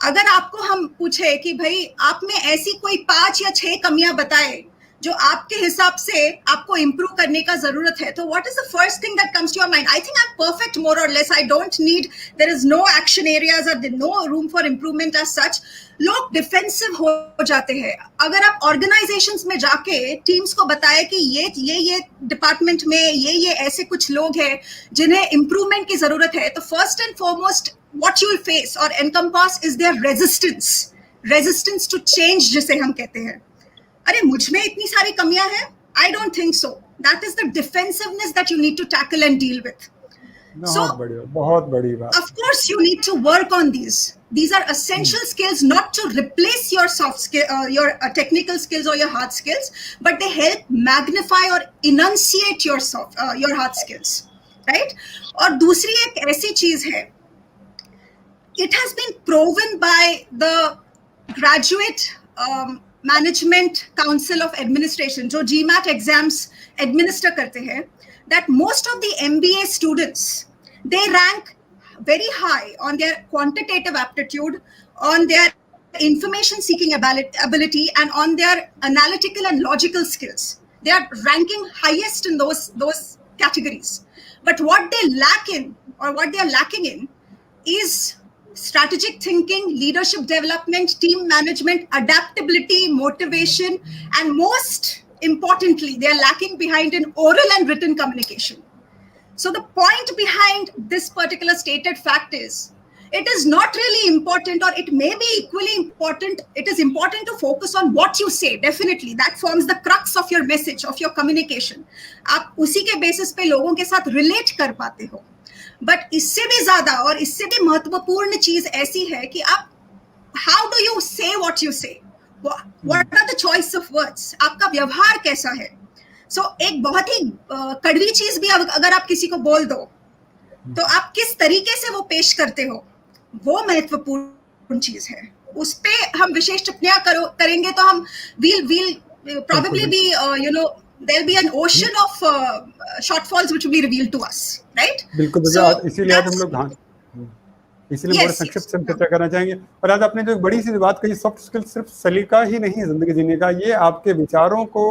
अगर आपको हम पूछे कि भाई आप में ऐसी कोई 5 या 6 कमियां बताए जो आपके हिसाब से आपको इम्प्रूव करने का जरूरत है, तो what is the first thing that comes to your mind? I think I am perfect more और less, I don't need, there is no action areas और no room for improvement as such. लोग defensive हो जाते हैं. अगर आप organisations में जाके टीम्स को बताए कि ये डिपार्टमेंट में ये ऐसे कुछ लोग हैं जिन्हें इम्प्रूवमेंट की जरूरत है, तो first and foremost what you will face or encompass is their resistance to change, जिसे हम कहते हैं. अरे मुझ में इतनी सारी कमियां हैं? I don't think so. That is the defensiveness that you need to tackle and deal with. बहुत बड़ी बात. Of course, you need to work on these. These are essential skills, not to replace your soft skill, your technical skills or your hard skills, but they help magnify or enunciate your hard skills, right? और दूसरी एक ऐसी चीज है it has been proven by the graduate management council of administration, जो GMAT exams administer करते हैं, that most of the MBA students, they rank very high on their quantitative aptitude, on their information seeking ability, and on their analytical and logical skills. They are ranking highest in those categories. But what they lack in, or what they are lacking in, is strategic thinking, leadership development, team management, adaptability, motivation, and most importantly, they are lacking behind in oral and written communication. So the point behind this particular stated fact is, it is not really important, or it may be equally important. It is important to focus on what you say. Definitely, that forms the crux of your message, of your communication. आप उसी के basis पे लोगों के साथ relate कर पाते हो. But इससे भी ज़्यादा और इससे भी महत्वपूर्ण चीज ऐसी है कि आप how do you say what you say? What are the choice of words? आपका व्यवहार कैसा है? So एक बहुत ही कड़वी चीज भी अगर आप किसी को बोल दो, तो आप किस तरीके से वो पेश करते हो, वो महत्वपूर्ण चीज है. उस पे हम विशेष टिप्पणियां करेंगे तो हम we'll probably be there'll be an ocean of shortfalls which will be revealed to us, right? बिल्कुल. So इसीलिए आज हम लोग इसीलिए बड़े संक्षिप्त से चर्चा करना चाहेंगे. और आज आपने जो एक बड़ी सी बात कही, सॉफ्ट स्किल सिर्फ सलीका ही नहीं है जिंदगी जीने का, ये आपके विचारों को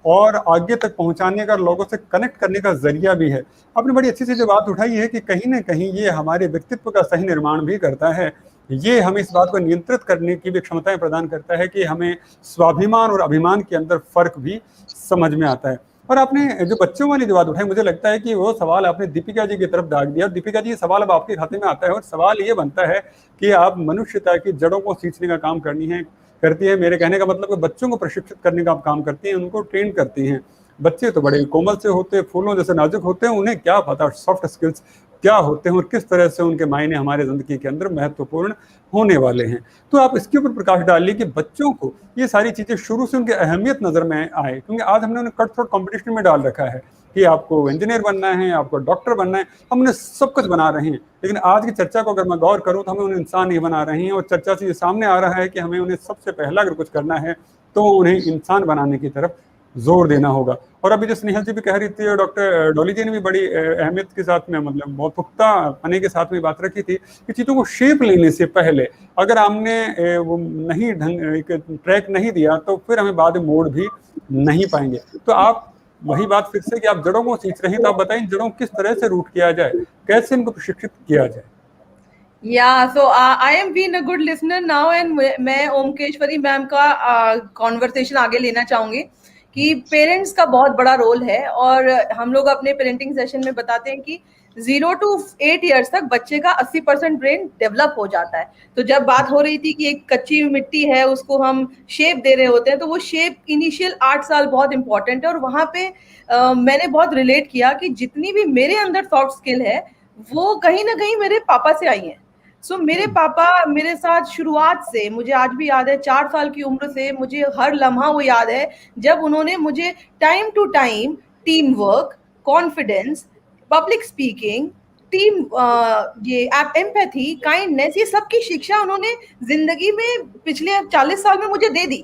और आगे तक पहुंचाने का, लोगों से कनेक्ट करने का जरिया भी है. आपने बड़ी अच्छी सी जो बात उठाई है कि कहीं ना कहीं ये हमारे व्यक्तित्व का सही निर्माण भी करता है. ये हमें इस बात को नियंत्रित करने की भी क्षमताएं प्रदान करता है कि हमें स्वाभिमान और अभिमान के अंदर फर्क भी समझ में आता है. और आपने जो बच्चों वाली जो बात उठाई, मुझे लगता है कि वो सवाल आपने दीपिका जी की तरफ दाग दिया. और दीपिका जी, ये सवाल अब आपके खाते में आता है, और सवाल ये बनता है कि आप मनुष्यता की जड़ों को सींचने का काम करती है. मेरे कहने का मतलब कि बच्चों को प्रशिक्षित करने का आप काम करती हैं, उनको ट्रेन करती हैं. बच्चे तो बड़े कोमल से होते हैं, फूलों जैसे नाजुक होते हैं, उन्हें क्या पता सॉफ्ट स्किल्स क्या होते हैं और किस तरह से उनके मायने हमारे जिंदगी के अंदर महत्वपूर्ण होने वाले हैं. तो आप इसके ऊपर प्रकाश डालिए कि बच्चों को ये सारी चीजें शुरू से उनकी अहमियत नजर में आए, क्योंकि आज हमने उन्हें कट थ्रोट कॉम्पिटिशन में डाल रखा है कि आपको इंजीनियर बनना है, आपको डॉक्टर बनना है. हम उन्हें सब कुछ बना रहे हैं, लेकिन आज की चर्चा को अगर मैं गौर करूं तो हमें उन्हें इंसान नहीं बना रहे हैं. और चर्चा से ये सामने आ रहा है कि हमें उन्हें सबसे पहला अगर कुछ करना है तो उन्हें इंसान बनाने की तरफ जोर देना होगा. और अभी जो स्नेहल जी भी कह रही थी और डॉक्टर डॉली जी ने भी बड़ी अहमियत के साथ में, मतलब बहुत पुख्ता पने के साथ में बात रखी थी कि चीज़ों को शेप लेने से पहले अगर हमने वो नहीं एक ट्रैक नहीं दिया तो फिर हमें बाद में मोड़ भी नहीं पाएंगे. तो आप वही बात फिर से कि आप जड़ों को सींच रहे हैं, तो आप बताएं जड़ों किस तरह से रूट किया जाए, कैसे इनको प्रशिक्षित किया जाए. So I am being a good listener now, and मैं ओमकेश्वरी मैम का कॉन्वर्सेशन आगे लेना चाहूंगी कि पेरेंट्स का बहुत बड़ा रोल है. और हम लोग अपने पेरेंटिंग सेशन में बताते हैं कि 0 to 8 ईयर्स तक बच्चे का 80% ब्रेन डेवलप हो जाता है. तो जब बात हो रही थी कि एक कच्ची मिट्टी है, उसको हम शेप दे रहे होते हैं, तो वो शेप इनिशियल 8 साल बहुत इंपॉर्टेंट है. और वहां पे मैंने बहुत रिलेट किया कि जितनी भी मेरे अंदर सॉफ्ट स्किल है वो कहीं ना कहीं मेरे पापा से आई है. मेरे पापा मेरे साथ शुरुआत से, मुझे आज भी याद है, 4 साल की उम्र से मुझे हर लम्हा वो याद है जब उन्होंने मुझे time to time team work, confidence, public speaking, team ये एम्पैथी, काइंडनेस, ये सब की शिक्षा उन्होंने जिंदगी में पिछले 40 साल में मुझे दे दी.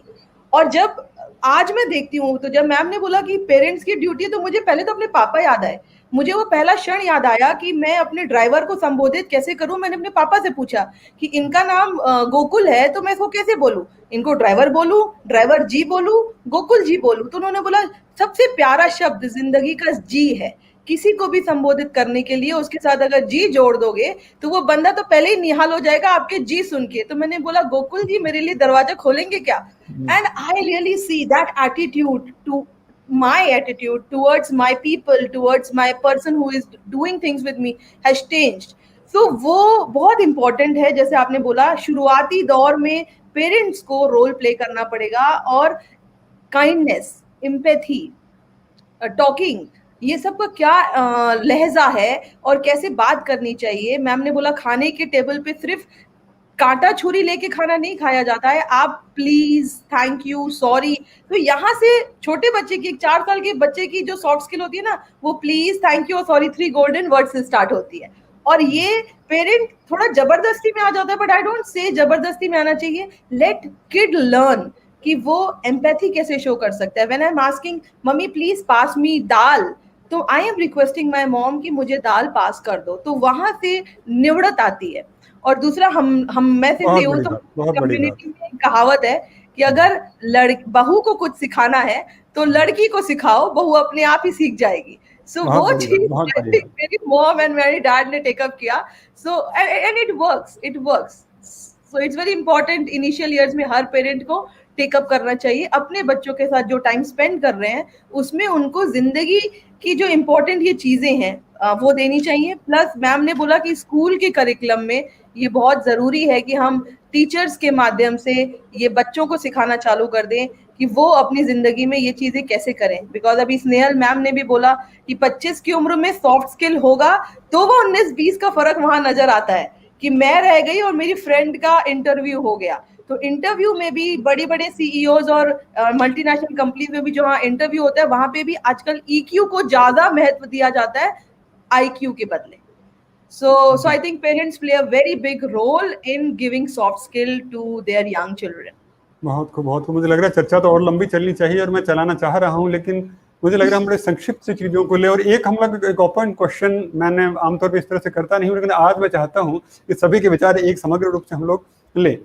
और जब आज मैं देखती हूँ तो जब मैम ने बोला कि पेरेंट्स की ड्यूटी है, तो मुझे पहले तो अपने पापा याद आए. मुझे वो पहला क्षण याद आया कि मैं अपने ड्राइवर को संबोधित कैसे करूं. मैंने अपने पापा से पूछा कि इनका नाम गोकुल है, तो मैं इसको कैसे बोलूं, इनको ड्राइवर बोलूं, ड्राइवर जी बोलूं, गोकुल जी बोलूं. तो उन्होंने बोला सबसे प्यारा शब्द जिंदगी का जी है. किसी को भी संबोधित करने के लिए उसके साथ अगर जी जोड़ दोगे तो वो बंदा तो पहले ही निहाल हो जाएगा आपके जी सुन के. तो मैंने बोला गोकुल जी मेरे लिए दरवाजा खोलेंगे क्या? And I really see that attitude to my attitude towards my people, towards my person who is doing things with me has changed. So वो बहुत important है. जैसे आपने बोला, शुरुआती दौर में पेरेंट्स को रोल प्ले करना पड़ेगा और काइंडनेस, एम्पैथी, टॉकिंग, ये सब का क्या लहजा है और कैसे बात करनी चाहिए. मैम ने बोला खाने के टेबल पे सिर्फ कांटा छुरी लेके खाना नहीं खाया जाता है, आप प्लीज, थैंक यू, सॉरी. तो यहाँ से छोटे बच्चे की, 4 साल के बच्चे की जो सॉफ्ट स्किल होती है ना, वो प्लीज, थैंक यू और सॉरी 3 गोल्डन वर्ड से स्टार्ट होती है. और ये पेरेंट थोड़ा जबरदस्ती में आ जाता है, बट आई डोंट से जबरदस्ती में आना चाहिए. लेट किड लर्न कि वो एम्पैथी कैसे शो कर सकता है. When I am asking mummy please pass me dal, तो I am requesting my mom कि मुझे दाल पास कर दो, तो वहां से निवड़त आती है. और दूसरा मैं सिंधी हूँ, तो कम्युनिटी में एक कहावत है कि अगर बहू को कुछ सिखाना है तो लड़की को सिखाओ, बहू अपने आप ही सीख जाएगी. सो वो चीज मेरी मॉम एंड मेरी डैड ने टेकअप किया. So and it works. So it's very important initial years में हर पेरेंट को टेकअप करना चाहिए. अपने बच्चों के साथ जो टाइम स्पेंड कर रहे हैं उसमें उनको जिंदगी की जो इम्पोर्टेंट ये चीजें हैं वो देनी चाहिए. प्लस मैम ने बोला कि स्कूल के करिकुलम में ये बहुत जरूरी है कि हम टीचर्स के माध्यम से ये बच्चों को सिखाना चालू कर दें कि वो अपनी जिंदगी में ये चीजें कैसे करें. बिकॉज अभी स्नेहल मैम ने भी बोला कि 25 की उम्र में सॉफ्ट स्किल होगा तो वो 19-20 का फर्क वहां नजर आता है कि मैं रह गई और मेरी फ्रेंड का इंटरव्यू हो गया. तो इंटरव्यू में भी बड़े बड़े सीईओज और मल्टीनेशनल कंपनीज में भी जो वहाँ इंटरव्यू होता है वहां पे भी आजकल ईक्यू को ज्यादा महत्व दिया जाता है आईक्यू के बदले. So I think parents play a very big role in giving soft skill to their young children. बहुत खूब. मुझे लग रहा है चर्चा तो और लंबी चलनी चाहिए और मैं चलाना चाह रहा हूँ, लेकिन मुझे लग रहा है हम बड़े संक्षिप्त से चीजों को ले. और एक हम लोग एक ओपन क्वेश्चन मैंने आमतौर पर इस तरह से करता नहीं हूँ, लेकिन आज मैं चाहता हूँ कि सभी के विचार एक समग्र रूप से हम लोग ले.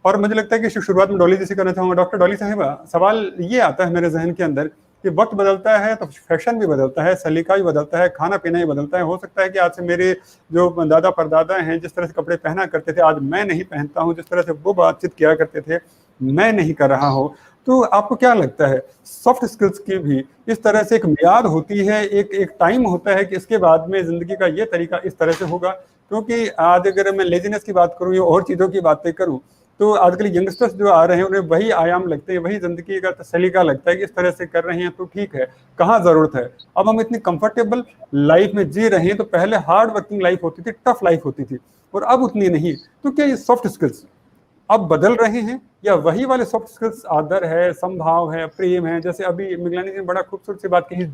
और मुझे लगता है कि शुरुआत में डॉली जी से करना चाहूँगा. डॉक्टर डॉली साहिबा, सवाल ये आता है मेरे जहन के अंदर कि वक्त बदलता है तो फैशन भी बदलता है, सलीका भी बदलता है, खाना पीना भी बदलता है. हो सकता है कि आज से मेरे जो दादा परदादा हैं जिस तरह से कपड़े पहना करते थे आज मैं नहीं पहनता हूँ, जिस तरह से वो बातचीत किया करते थे मैं नहीं कर रहा हूँ. तो आपको क्या लगता है सॉफ्ट स्किल्स की भी इस तरह से एक मियाद होती है, एक टाइम होता है कि इसके बाद में जिंदगी का ये तरीका इस तरह से होगा? क्योंकि आज अगर मैं लेजीनेस की बात करूँ या और चीज़ों की बातें करूँ तो आजकल यंगस्टर्स जो आ रहे हैं उन्हें वही आयाम लगते हैं, वही जिंदगी का सलीका लगता है कि इस तरह से कर रहे हैं तो ठीक है, कहाँ जरूरत है. अब हम इतनी कंफर्टेबल लाइफ में जी रहे हैं, तो पहले हार्ड वर्किंग लाइफ होती थी, टफ लाइफ होती थी, और अब उतनी नहीं. तो क्या ये सॉफ्ट स्किल्स अब बदल रहे हैं या वही वाले सॉफ्ट स्किल्स आदर है, संभाव है, प्रेम है? जैसे अभी मंगलानी जी ने बड़ा खूबसूरत सी बात कही,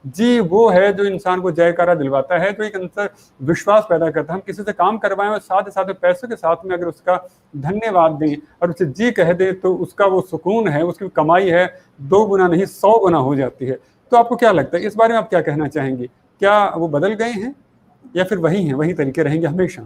जी वो है जो इंसान को जयकारा दिलवाता है, जो एक अंतर विश्वास पैदा करता है. हम किसी से काम करवाएं और साथ ही साथ पैसों के साथ में अगर उसका धन्यवाद दें और उसे जी कह दें तो उसका वो सुकून है, उसकी कमाई है 2 गुना नहीं 100 गुना हो जाती है. तो आपको क्या लगता है इस बारे में, आप क्या कहना चाहेंगे? क्या वो बदल गए हैं या फिर वही हैं, वही तरीके रहेंगे हमेशा?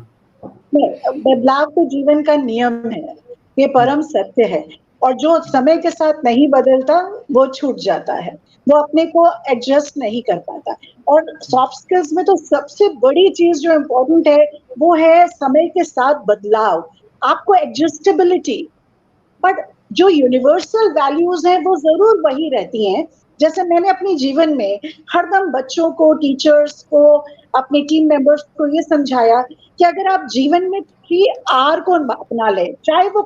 बदलाव तो जीवन का नियम है, ये परम सत्य है. और जो समय के साथ नहीं बदलता वो छूट जाता है, वो अपने को एडजस्ट नहीं कर पाता. और सॉफ्ट स्किल्स में तो सबसे बड़ी चीज जो इम्पोर्टेंट है वो है समय के साथ बदलाव, आपको एडजस्टेबिलिटी. बट जो यूनिवर्सल वैल्यूज हैं वो जरूर वही रहती हैं. जैसे मैंने अपने जीवन में हरदम बच्चों को, टीचर्स को, अपने टीम मेंबर्स को ये समझाया कि अगर आप जीवन में 3R को अपना लें, चाहे वो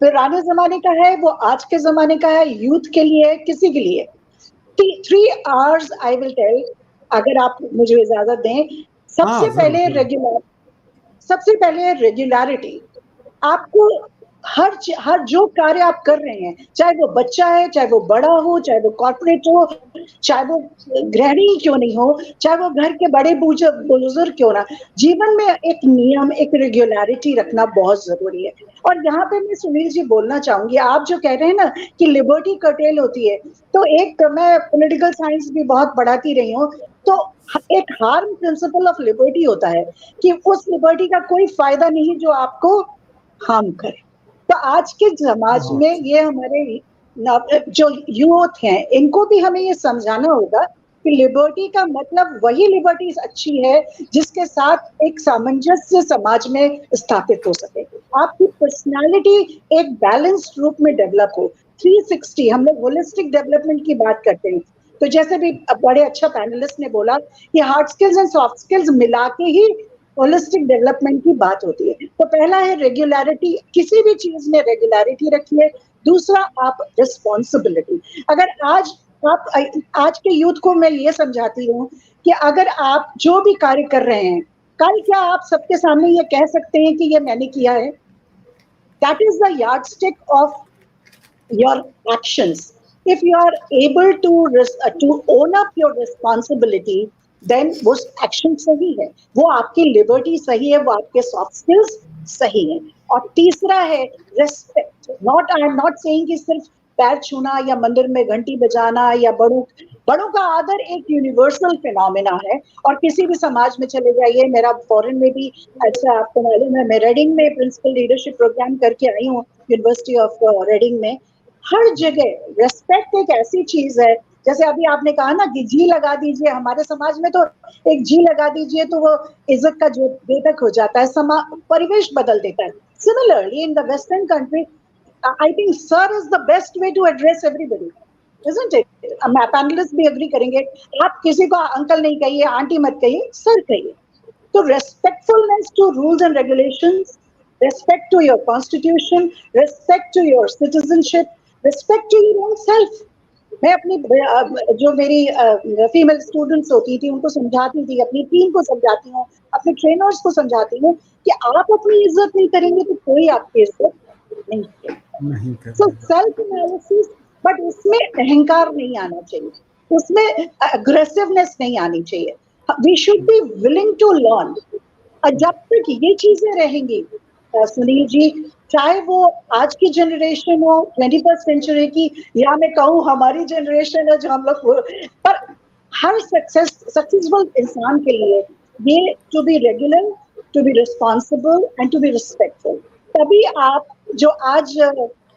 पुराने जमाने का है, वो आज के जमाने का है, यूथ के लिए, किसी के लिए, 3 R's आई विल टेल, अगर आप मुझे इजाजत दें. सबसे पहले रेगुलरिटी. आपको हर जो कार्य आप कर रहे हैं, चाहे वो बच्चा है, चाहे वो बड़ा हो, चाहे वो कॉर्पोरेट हो, चाहे वो गृहिणी क्यों नहीं हो, चाहे वो घर के बड़े बुजुर्ग क्यों ना, जीवन में एक नियम, एक रेगुलरिटी रखना बहुत जरूरी है. और यहाँ पे मैं सुनील जी बोलना चाहूंगी, आप जो कह रहे हैं ना कि लिबर्टी कर्टेल होती है, तो एक मैं पॉलिटिकल साइंस भी बहुत पढ़ाती रही हूँ, तो एक हार्म प्रिंसिपल ऑफ लिबर्टी होता है कि उस लिबर्टी का कोई फायदा नहीं जो आपको हार्म करे. तो आज के समाज में ये हमारे जो यूथ हैं इनको भी हमें ये समझाना होगा कि लिबर्टी का मतलब वही लिबर्टी अच्छी है जिसके साथ एक सामंजस्य समाज में स्थापित हो सके, आपकी पर्सनालिटी एक बैलेंस्ड रूप में डेवलप हो. 360 हम लोग होलिस्टिक डेवलपमेंट की बात करते हैं. तो जैसे भी बड़े अच्छा पैनलिस्ट ने बोला कि hard skills and soft skills मिला के ही होलिस्टिक डेवलपमेंट की बात होती है. तो पहला है रेगुलरिटी, किसी भी चीज में रेगुलरिटी रखिए. दूसरा आप रिस्पॉन्सिबिलिटी. अगर आज के यूथ को मैं ये समझाती हूँ कि अगर आप जो भी कार्य कर रहे हैं, कल क्या आप सबके सामने ये कह सकते हैं कि ये मैंने किया है? That is the yardstick of your actions. If you are able to own up your responsibility, then वो एक्शन सही है, वो आपकी लिबर्टी सही है, वो आपके सॉफ्ट स्किल्स सही है। और तीसरा है respect. I am not saying कि सिर्फ पैर छूना या मंदिर में घंटी बजाना या बड़ों का आदर एक यूनिवर्सल फिनोमेना है। और किसी भी समाज में चले जाइए, मेरा फॉरेन में भी ऐसा आपको मालूम है, मैं रेडिंग में प्रिंसिपल लीडरशिप प्रोग्राम करके आई हूँ यूनिवर्सिटी ऑफ रेडिंग में। हर जगह रेस्पेक्ट एक ऐसी चीज है, जैसे अभी आपने कहा ना कि जी लगा दीजिए, हमारे समाज में तो एक जी लगा दीजिए तो वो इज्जत का जो बेतक हो जाता है, परिवेश बदल देता है। Similarly in the western country, I think sir is the best way to address everybody, isn't it? Panelist भी एग्री करेंगे। आप किसी को अंकल नहीं कहिए, आंटी मत कहिए, सर कहिए। तो respectfulness to rules and regulations, respect to your constitution, respect to your citizenship, respect to your own self. मैं अपनी जो मेरी फीमेल स्टूडेंट्स होती थी उनको समझाती थी, अपनी टीम को समझाती हूँ, अपने ट्रेनर्स को समझाती हूँ कि आप अपनी इज्जत नहीं करेंगे तो कोई आपकी इज्जत नहीं करेगा। सो सेल्फ एनालिसिस, बट उसमें अहंकार नहीं आना चाहिए, उसमें अग्रेसिवनेस नहीं आनी चाहिए। We should be willing to learn. जब तक ये चीजें रहेंगी सुनील जी, चाहे वो आज की जनरेशन हो 21st सेंचुरी की, या मैं कहूँ हमारी जनरेशन है जो हम लोग, पर हर सक्सेसफुल इंसान के लिए ये to be regular, to be responsible and to be respectful, तभी आप जो आज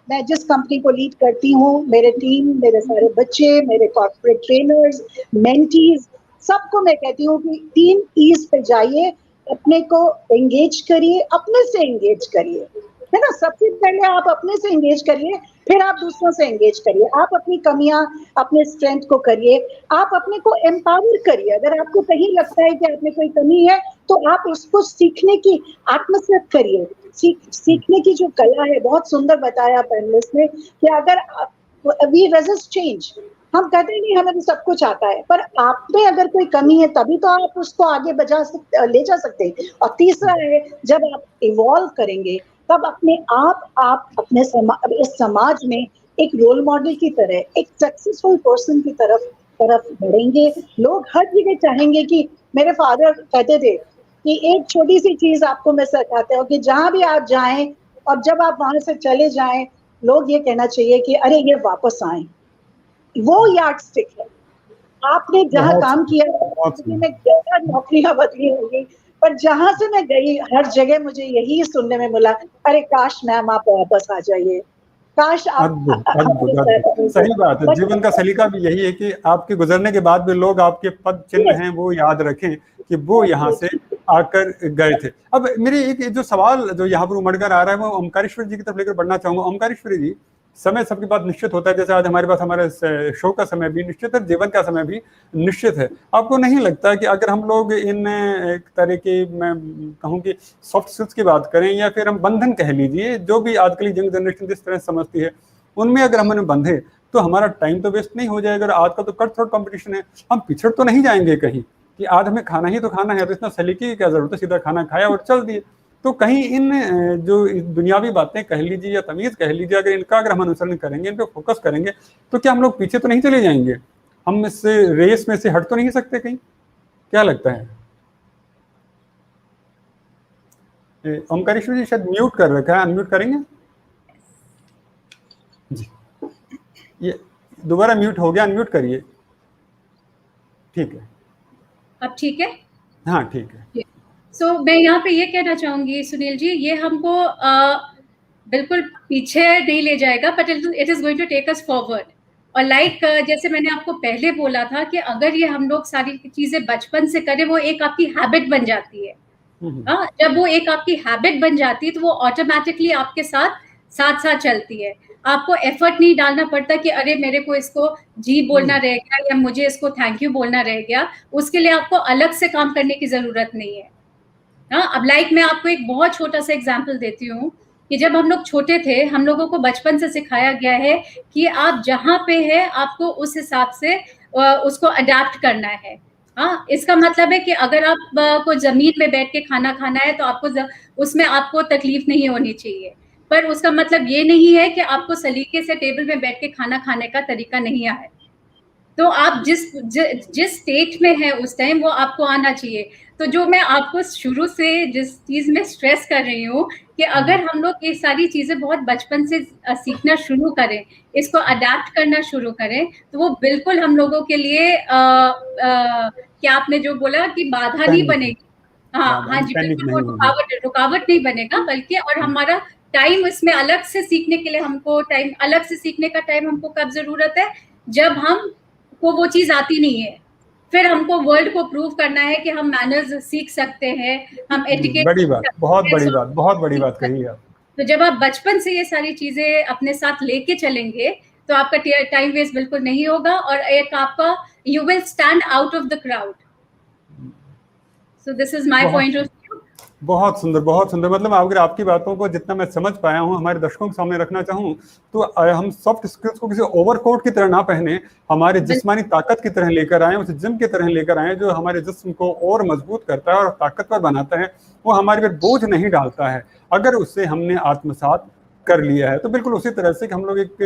मैं जिस कंपनी को लीड करती हूँ, मेरे टीम, मेरे सारे बच्चे, मेरे कॉर्पोरेट ट्रेनर्स, मेंटीज, सबको मैं कहती हूँ कि 3 E's पे जाइए, अपने को एंगेज करिए, अपने से एंगेज करिए, है ना। सबसे पहले आप अपने से एंगेज करिए, फिर आप दूसरों से एंगेज करिए। आप अपनी कमियां, अपने स्ट्रेंथ को करिए, आप अपने को एम्पावर करिए। अगर आपको कहीं लगता है कि आप में कोई कमी है तो आप उसको सीखने की आत्मसात करिए। सीखने की जो कला है, बहुत सुंदर बताया पैनलिस्ट ने कि अगर वी रेजिस्ट चेंज, हम कहते हैं नहीं हमें तो सब कुछ आता है, पर आप में अगर कोई कमी है तभी तो आप उसको आगे ले जा सकते हैं। और तीसरा है, जब आप इवॉल्व करेंगे तब अपने आप अपने इस समाज में एक रोल मॉडल की तरह, एक सक्सेसफुल पर्सन की तरफ बढ़ेंगे। लोग हर जगह चाहेंगे कि, मेरे फादर कहते थे कि एक छोटी सी चीज आपको मैं सिखाते हो कि जहां भी आप जाएं और जब आप वहां से चले जाएं, लोग ये कहना चाहिए कि अरे ये वापस आए। वो यार्ड स्टिक है। आपने जहाँ काम किया, में नौकरियां बदली होंगी, पर जहां से मैं गई हर जगह मुझे यही सुनने में मिला, अरे काश मैम आप वापस आ जाइए, काश आप। सही बात है, जीवन का सलीका भी यही है कि आपके गुजरने के बाद भी लोग आपके पद चिन्ह हैं वो याद रखें कि वो यहाँ से आकर गए थे। अब मेरी एक जो सवाल जो यहाँ पर उमड़ कर आ रहा है वो ओमकारेश्वरी जी की तरफ लेकर बढ़ना चाहूंगा। ओमकारेश्वरी जी, समय सबके पास निश्चित होता है, जैसे आज हमारे पास हमारे शो का समय भी निश्चित है, जीवन का समय भी निश्चित है। आपको नहीं लगता कि अगर हम लोग इन एक तरह की, मैं कहूँ कि सॉफ्ट स्किल्स की बात करें या फिर हम बंधन कह लीजिए, जो भी आजकल यंग जनरेशन जिस तरह समझती है, उनमें अगर हम उन्हें बंधे तो हमारा टाइम तो वेस्ट नहीं हो जाएगा। आज का तो कट थ्रोट कॉम्पिटिशन है, हम पिछड़ तो नहीं जाएंगे कहीं कि आज हमें खाना ही तो खाना है, तो इतना सलीके की क्या जरूरत है, सीधा खाना खाया और चल दिए। तो कहीं इन जो दुनियावी बातें कह लीजिए या तमीज कह लीजिए, अगर हम अनुसरण करेंगे, इन पे फोकस करेंगे, तो क्या हम लोग पीछे तो नहीं चले जाएंगे? हम इस रेस में से हट तो नहीं सकते कहीं? क्या लगता है? ओमकारेश्वर जी शायद म्यूट कर रखा है, अनम्यूट करेंगे जी। ये दोबारा म्यूट हो गया, अनम्यूट करिए। ठीक है, अब ठीक है? हाँ ठीक है। सो मैं यहाँ पे ये कहना चाहूंगी सुनील जी, ये हमको बिल्कुल पीछे नहीं ले जाएगा, but it is going to take us forward. और जैसे मैंने आपको पहले बोला था कि अगर ये हम लोग सारी चीजें बचपन से करें, वो एक आपकी हैबिट बन जाती है। हाँ, जब वो एक आपकी हैबिट बन जाती है तो वो ऑटोमेटिकली आपके साथ साथ चलती है। आपको एफर्ट नहीं डालना पड़ता कि अरे मेरे को इसको जी बोलना रह गया या मुझे इसको थैंक यू बोलना रह गया, उसके लिए आपको अलग से काम करने की जरूरत नहीं है। हाँ, अब मैं आपको एक बहुत छोटा सा एग्जाम्पल देती हूँ कि जब हम लोग छोटे थे, हम लोगों को बचपन से सिखाया गया है कि आप जहाँ पे है आपको उस हिसाब से उसको अडेप्ट करना है। हाँ, इसका मतलब है कि अगर आप को जमीन में बैठ के खाना खाना है तो आपको उसमें आपको तकलीफ नहीं होनी चाहिए, पर उसका मतलब ये नहीं है कि आपको सलीके से टेबल में बैठ के खाना खाने का तरीका नहीं आए। तो आप जिस स्टेट में है उस टाइम वो आपको आना चाहिए। तो जो मैं आपको शुरू से जिस चीज में स्ट्रेस कर रही हूँ कि अगर हम लोग ये सारी चीजें बहुत बचपन से सीखना शुरू करें, इसको अडेप्ट करना शुरू करें, तो वो बिल्कुल हम लोगों के लिए क्या आपने जो बोला कि बाधा नहीं बनेगी। हाँ जी, बिल्कुल वो रुकावट नहीं बनेगा, बल्कि और हमारा टाइम इसमें अलग से सीखने के लिए हमको टाइम अलग से सीखने का टाइम हमको कब जरूरत है, जब हम को वो चीज आती नहीं है, फिर हमको वर्ल्ड को प्रूव करना है कि हम मैनर्स सीख सकते हैं, हम एटिकेट। बड़ी बात, बहुत बड़ी बात कही है। तो जब आप बचपन से ये सारी चीजें अपने साथ लेके चलेंगे तो आपका टाइम वेस्ट बिल्कुल नहीं होगा, और एक आपका you will stand out of the crowd. So this is my point of view. बहुत सुंदर। मतलब अगर आपकी बातों को जितना मैं समझ पाया हूँ हमारे दर्शकों के सामने रखना चाहूँ तो हम सॉफ्ट स्किल्स को किसी ओवरकोट की तरह ना पहने, हमारे जिस्मानी ताकत की तरह लेकर आए, उसे जिम की तरह लेकर आए, जो हमारे जिस्म को और मजबूत करता है और ताकतवर बनाता है। वो हमारे पर बोझ नहीं डालता है अगर उससे हमने आत्मसात कर लिया है। तो बिल्कुल उसी तरह से कि हम लोग एक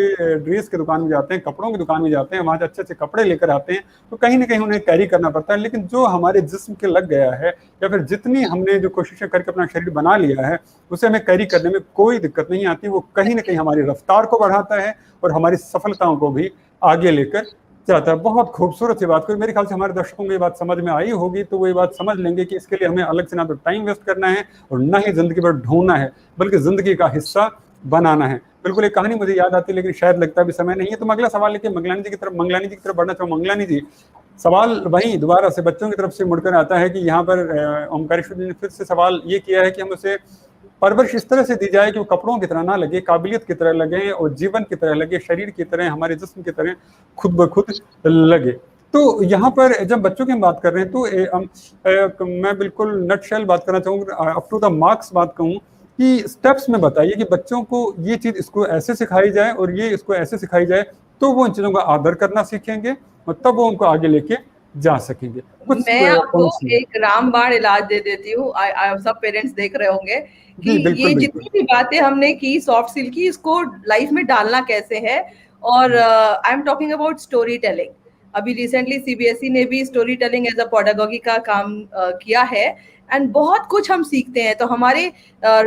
ड्रेस की दुकान में जाते हैं, कपड़ों की दुकान में जाते हैं, वहाँ से अच्छे कपड़े लेकर आते हैं, तो कहीं ना कहीं उन्हें कैरी करना पड़ता है। लेकिन जो हमारे जिस्म के लग गया है, या फिर जितनी हमने जो कोशिशें करके अपना शरीर बना लिया है, उसे हमें कैरी करने में कोई दिक्कत नहीं आती। वो कहीं ना कहीं हमारी रफ्तार को बढ़ाता है और हमारी सफलताओं को भी आगे लेकर जाता है। बहुत खूबसूरत सी बात। मेरे ख्याल से हमारे दर्शकों को ये बात समझ में आई होगी, तो वो ये बात समझ लेंगे कि इसके लिए हमें अलग से ना तो टाइम वेस्ट करना है और ना ही जिंदगी पर ढूंढना है, बल्कि जिंदगी का हिस्सा बनाना है। बिल्कुल एक कहानी मुझे याद आती है, लेकिन शायद लगता भी समय नहीं है, तो मैं अगला सवाल लेके मंगलानी जी की तरफ बढ़ना चाहूँ। मंगलानी जी, सवाल वहीं दोबारा से बच्चों की तरफ से मुड़कर आता है कि यहाँ पर ओमकारेश्वर जी ने फिर से सवाल ये किया है कि हम उसे परवरिश इस तरह से दी जाए कि वो कपड़ों की तरह ना लगे, काबिलियत की तरह लगे और जीवन की तरह लगे, शरीर की तरह, हमारे जिस्म की तरह खुद ब खुद लगे। तो यहाँ पर जब बच्चों की हम बात कर रहे हैं तो मैं बिल्कुल नटशेल बात करना चाहूँगा, अप टू द मार्क्स बात कहूँ कि स्टेप्स में बताइए कि बच्चों को ये चीज इसको ऐसे सिखाई जाए और ये इसको ऐसे सिखाई जाए, तो वो इन चीजों का आदर करना सीखेंगे और तब वो उनको आगे लेके जा सकेंगे। मैं आपको एक रामबाण इलाज दे देती हूँ, सब पेरेंट्स देख रहे होंगे कि ये जितनी भी बातें हमने की सॉफ्ट स्किल की, इसको लाइफ में डालना कैसे है। और I am talking about story telling. अभी रिसेंटली सीबीएसई ने भी story telling as a pedagogy का काम किया है, एंड बहुत कुछ हम सीखते हैं। तो हमारे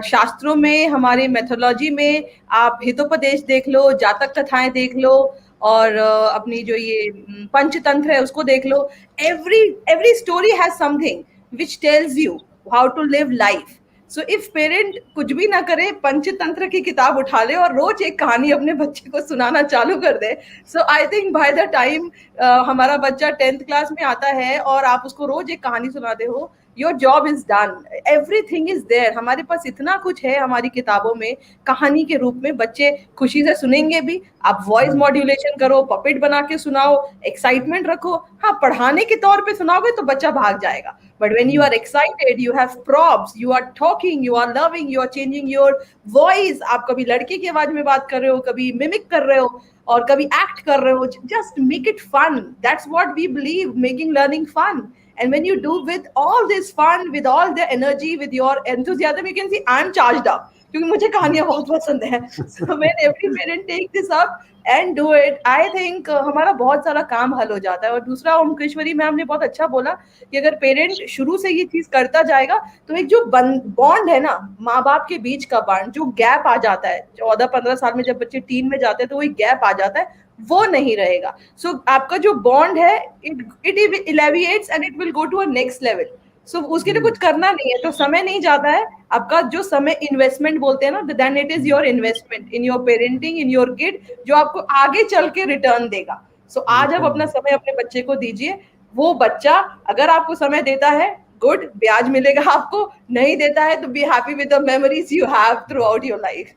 शास्त्रों में, हमारे मेथोलॉजी में आप हितोपदेश देख लो, जातक कथाएं देख लो, और अपनी जो ये पंचतंत्र है उसको देख लो। Every story has something which tells you how to live life. So if parent कुछ भी ना करे, पंचतंत्र की किताब उठा ले और रोज एक कहानी अपने बच्चे को सुनाना चालू कर दे, so I think by the time हमारा बच्चा 10th क्लास में आता है और आप उसको रोज एक कहानी सुनाते हो, your job is done, everything is there. हमारे पास इतना कुछ है हमारी किताबों में कहानी के रूप में, बच्चे खुशी से सुनेंगे भी। आप वॉइस मॉड्यूलेशन करो, पपेट बना के सुनाओ, एक्साइटमेंट रखो। हाँ, पढ़ाने के तौर पे सुनाओगे तो बच्चा भाग जाएगा, but when you are excited, you have props, you are talking, you are loving, you are changing your voice. आप कभी लड़के की आवाज में बात कर रहे हो, कभी मिमिक कर रहे हो, और कभी एक्ट कर रहे हो, just make it fun. That's what we believe, making learning fun. And when you do with all this fun, with all the energy, with your enthusiasm, you can see I'm charged up, क्योंकि मुझे कहानियां बहुत पसंद है। So when every parent take this up and do it, I think हमारा बहुत सारा काम हल हो जाता है। और दूसरा, ओमकेश्वरी मैम ने बहुत अच्छा बोला कि अगर पेरेंट शुरू से ये चीज करता जाएगा तो एक जो बॉन्ड है ना माँ बाप के बीच का बॉन्ड, जो गैप आ जाता है 14-15 साल में, जब बच्चे टीन में जाते हैं तो वो एक गैप आ जाता है, वो नहीं रहेगा। सो आपका जो बॉन्ड है, it alleviates and it will go to a next level. So उसके लिए कुछ करना नहीं है, तो समय नहीं जाता है आपका। जो समय इन्वेस्टमेंट बोलते हैं ना, then it is your investment in your parenting, in your kid, जो आपको आगे चल के रिटर्न देगा। सो आज आप अपना समय अपने बच्चे को दीजिए। वो बच्चा अगर आपको समय देता है, गुड, ब्याज मिलेगा आपको, नहीं देता है तो be happy with the memories you have through out your life.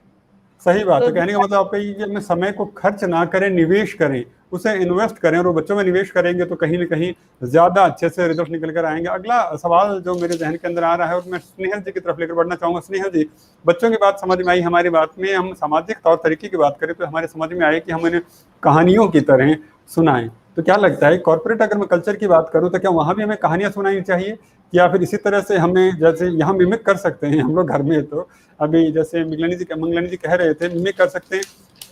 सही बात है। कहने का मतलब आपका ये कि अपने समय को खर्च ना करें, निवेश करें, उसे इन्वेस्ट करें, और वो बच्चों में निवेश करेंगे तो कहीं ना कहीं ज्यादा अच्छे से रिजल्ट निकल कर आएंगे। अगला सवाल जो मेरे जहन के अंदर आ रहा है, और मैं स्नेहल जी की तरफ लेकर बढ़ना चाहूंगा। स्नेहल जी, बच्चों की बात समझ में आई, हमारी बात में हम सामाजिक तौर तरीके की बात करें तो हमारे समझ में आए कि हम इन्हें कहानियों की तरह सुनाएं। तो क्या लगता है, कॉर्पोरेट अगर मैं कल्चर की बात करूँ तो क्या वहाँ भी हमें कहानियाँ सुनानी चाहिए, या फिर इसी तरह से हमें, जैसे यहाँ मिमिक कर सकते हैं हम लोग घर में, तो अभी जैसे मंगलानी जी कह रहे थे मिमिक कर सकते हैं,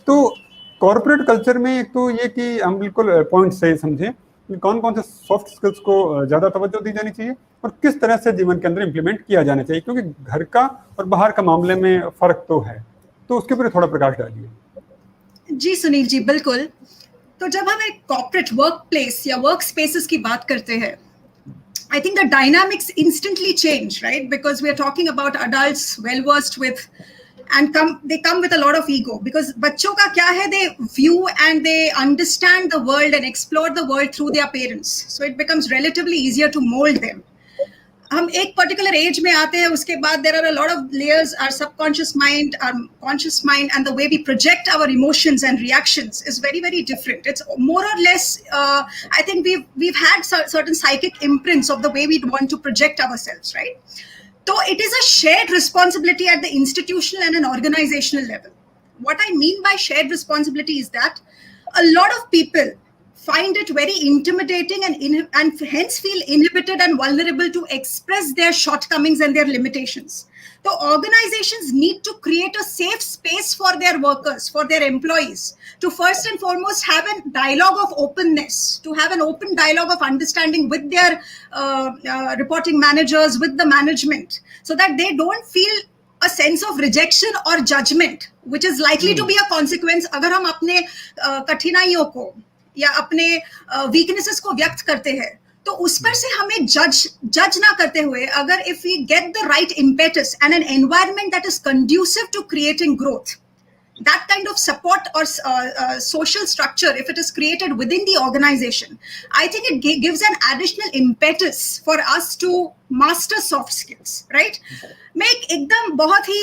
तो कॉर्पोरेट कल्चर में एक तो ये कि हम बिल्कुल पॉइंट सही समझें कि कौन कौन से सॉफ्ट स्किल्स को ज़्यादा तवज्जो दी जानी चाहिए और किस तरह से जीवन के अंदर इम्प्लीमेंट किया जाना चाहिए, क्योंकि घर का और बाहर का मामले में फ़र्क तो है, तो उसके ऊपर थोड़ा प्रकाश डालिए। जी सुनील जी, बिल्कुल। तो जब हम एक कॉर्पोरेट वर्क प्लेस या वर्क स्पेसेस की बात करते हैं, I think the dynamics instantly change, right? Because we are talking about adults well versed with, and they come with a lot of ego, because बच्चों का क्या है, they view and they understand the world and explore the world through their parents, so it becomes relatively easier to mold them. हम एक particular age में आते हैं, उसके बाद there are a lot of layers, our subconscious mind, our conscious mind, and the way we project our emotions and reactions is very very different. It's more और less, I think we've had certain psychic imprints of the way we want to project ourselves, right? So it is a shared responsibility at the institutional and an organizational level. What I mean by shared responsibility is that a lot of people find it very intimidating and hence feel inhibited and vulnerable to express their shortcomings and their limitations. So organizations need to create a safe space for their workers, for their employees, to first and foremost have a dialogue of openness, to have an open dialogue of understanding with their reporting managers, with the management, so that they don't feel a sense of rejection or judgment, which is likely to be a consequence अगर हम अपने कठिनाइयों को या अपने weaknesses को व्यक्त करते हैं, तो उस पर से हमें जज ना करते हुए, अगर if we get the right impetus and an environment that is conducive to creating growth, that kind of support or social structure, if it is created within the organization, I think it gives an additional impetus for us to master soft skills, right? मैं एकदम बहुत ही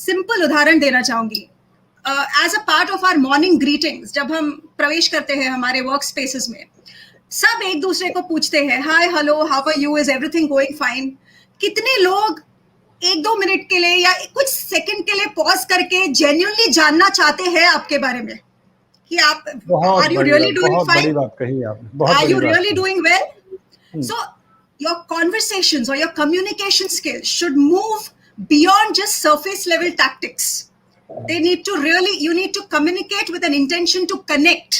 simple उदाहरण देना चाहूंगी. As a part of our morning greetings, जब हम प्रवेश करते हैं हमारे वर्क स्पेसेस में, सब एक दूसरे को पूछते हैं, hi hello how are you, is everything going fine. कितने लोग 1-2 मिनट के लिए या कुछ सेकंड के लिए पॉज करके जेन्युइनली जानना चाहते हैं आपके बारे में कि आप are you really doing fine, are you really doing well. So your conversations और your communication skills should move beyond just surface level tactics. They need to really, you need to communicate with an intention to connect.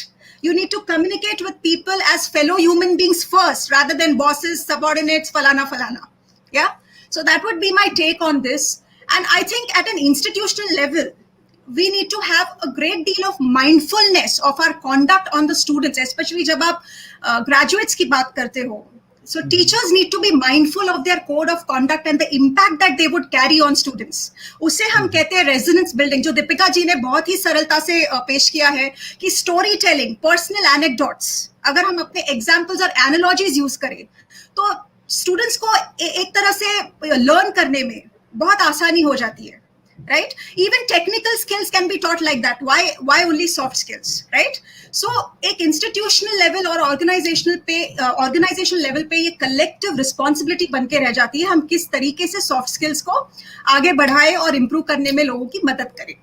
You need to communicate with people as fellow human beings first, rather than bosses, subordinates, falana. Yeah. So that would be my take on this. And I think at an institutional level, we need to have a great deal of mindfulness of our conduct on the students, especially जब आप graduates की बात करते हो. So teachers need to be mindful of their code of conduct and the impact that they would carry on students. उसे हम कहते हैं resonance building, जो दीपिका जी ने बहुत ही सरलता से पेश किया है कि story telling, personal anecdotes, अगर हम अपने examples और analogies use करें, तो students को एक तरह से learn करने में बहुत आसानी हो जाती है, right? Even technical skills can be taught like that. Why only soft skills, right? So एक institutional level और organizational level पे ये collective responsibility बन के रह जाती है, हम किस तरीके से soft skills को आगे बढ़ाए और improve करने में लोगों की मदद करें.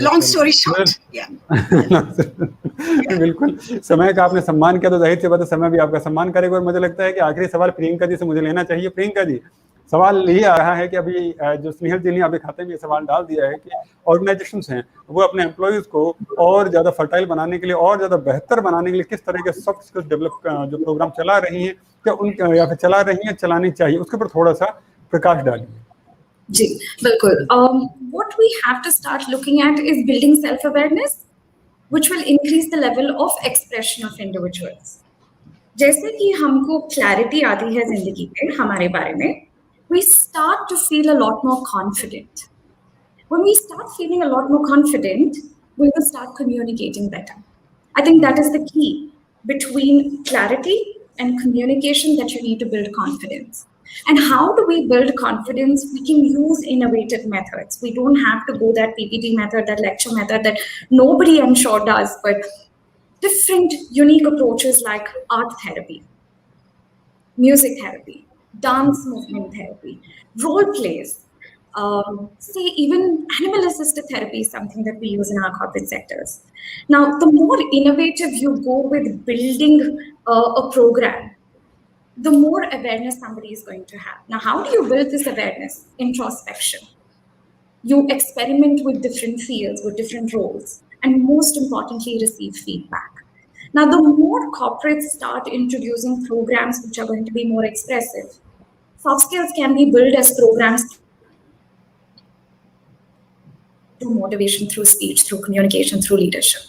Long story short, yeah. बिल्कुल, समय का आपने सम्मान किया तो जाहिर सी बात है समय भी आपका सम्मान करेगा. और मुझे लगता है कि आखिरी सवाल प्रियंका जी से मुझे लेना चाहिए. प्रियंका जी, सवाल ये आ रहा है कि अभी जो स्नेहल जी ने अभी खाते में ये सवाल डाल दिया है कि ऑर्गेनाइजेशंस हैं वो अपने एम्प्लॉयज को और ज़्यादा फर्टाइल बनाने के लिए और ज़्यादा बेहतर बनाने के लिए किस तरह के सॉफ्ट स्किल्स डेवलप जो प्रोग्राम चला रही हैं, क्या उन या फिर चला रही हैं, चलानी चाहिए, उसके ऊपर थोड़ा सा प्रकाश डालिए. जी बिल्कुल. What we have to start looking at is building self-awareness, which will increase the level of expression of individuals. जैसे कि हमको क्लैरिटी आती है जिंदगी में हमारे बारे में, we start to feel a lot more confident. When we start feeling a lot more confident, we will start communicating better. I think that is the key between clarity and communication, that you need to build confidence. And how do we build confidence? We can use innovative methods. We don't have to go that PPT method, that lecture method that nobody I'm sure does, but different unique approaches like art therapy, music therapy, dance movement therapy, role plays, say even animal assisted therapy is something that we use in our corporate sectors. Now, the more innovative you go with building a program, the more awareness somebody is going to have. Now, how do you build this awareness? Introspection. You experiment with different fields, with different roles, and most importantly, receive feedback. Now, the more corporates start introducing programs which are going to be more expressive, soft skills can be built as programs through motivation, through speech, through communication, through leadership.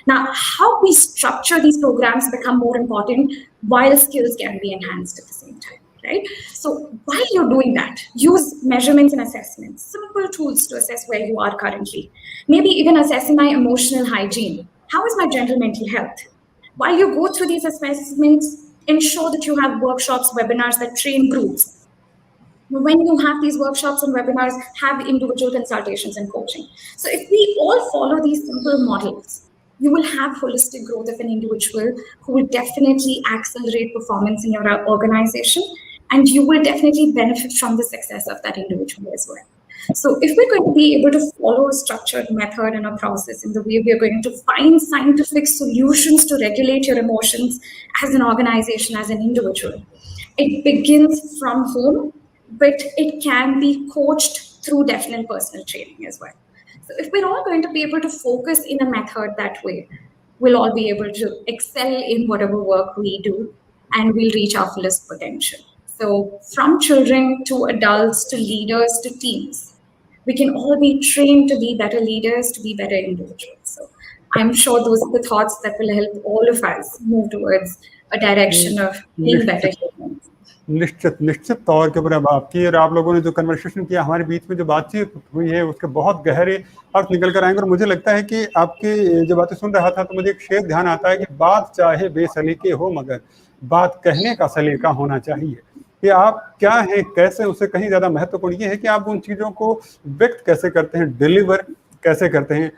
Now, how we structure these programs become more important while skills can be enhanced at the same time, right? So while you're doing that, use measurements and assessments, simple tools to assess where you are currently. Maybe even assessing my emotional hygiene. How is my general mental health? While you go through these assessments, ensure that you have workshops, webinars that train groups. When you have these workshops and webinars, have individual consultations and coaching. So if we all follow these simple models, you will have holistic growth of an individual who will definitely accelerate performance in your organization, and you will definitely benefit from the success of that individual as well. So if we're going to be able to follow a structured method and a process in the way we are going to find scientific solutions to regulate your emotions as an organization, as an individual, it begins from home, but it can be coached through definite personal training as well. So if we're all going to be able to focus in a method that way, we'll all be able to excel in whatever work we do, and we'll reach our fullest potential. So from children to adults to leaders to teams, we can all be trained to be better leaders, to be better individuals. So I'm sure those are the thoughts that will help all of us move towards a direction of being better humans. निश्चित तौर के ऊपर अब आपकी और आप लोगों ने जो कन्वर्सेशन किया, हमारे बीच में जो बातचीत हुई है, उसके बहुत गहरे अर्थ निकल कर आएंगे। और मुझे लगता है कि आपकी जो बातें सुन रहा था तो मुझे एक शेर ध्यान आता है कि बात चाहे बेसलीके हो मगर बात कहने का सलीका होना चाहिए। कि आप क्या हैं, कैसे, उससे कहीं ज़्यादा महत्वपूर्ण ये है कि आप उन चीज़ों को व्यक्त कैसे करते हैं, डिलीवर कैसे करते हैं।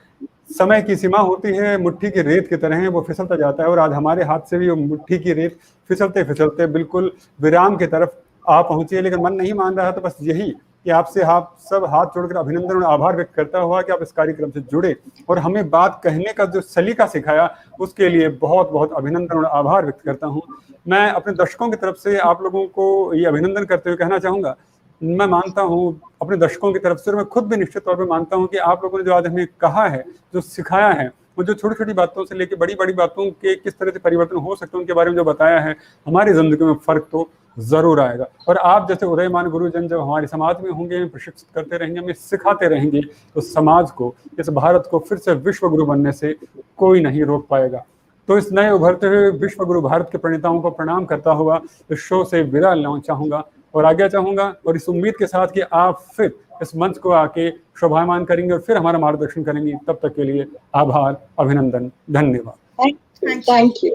समय की सीमा होती है, मुट्ठी की रेत की तरह है, वो फिसलता जाता है। और आज हमारे हाथ से भी वो मुट्ठी की रेत फिसलते फिसलते बिल्कुल विराम की तरफ आ पहुंची है, लेकिन मन नहीं मान रहा। तो बस यही कि आपसे आप सब हाथ जोड़कर अभिनंदन और आभार व्यक्त करता हुआ कि आप इस कार्यक्रम से जुड़े और हमें बात कहने का जो सलीका सिखाया, उसके लिए बहुत बहुत अभिनंदन और आभार व्यक्त करता हूँ। मैं अपने दर्शकों की तरफ से आप लोगों को ये अभिनंदन करते हुए कहना चाहूँगा, मैं मानता हूँ अपने दर्शकों की तरफ से, और मैं खुद भी निश्चित तौर पर मानता हूँ कि आप लोगों ने जो आज हमें कहा है, जो सिखाया है, वो जो छोटी छोटी बातों से लेकर बड़ी बड़ी बातों के किस तरह से परिवर्तन हो सकते हैं उनके बारे में जो बताया है, हमारी जिंदगी में फर्क तो जरूर आएगा। और आप जैसे उदयमान गुरुजन जब हमारे समाज में होंगे, प्रशिक्षित करते रहेंगे, हमें सिखाते रहेंगे, तो समाज को, इस भारत को फिर से विश्व गुरु बनने से कोई नहीं रोक पाएगा। तो इस नए उभरते हुए विश्व गुरु भारत के प्रणेताओं को प्रणाम करता हुआ इस शो से विदा लेना चाहूँगा और आज्ञा चाहूँगा, और इस उम्मीद के साथ कि आप फिर इस मंच को आके शोभायमान करेंगे और फिर हमारा मार्गदर्शन करेंगे। तब तक के लिए आभार, अभिनंदन, धन्यवाद। Thank you.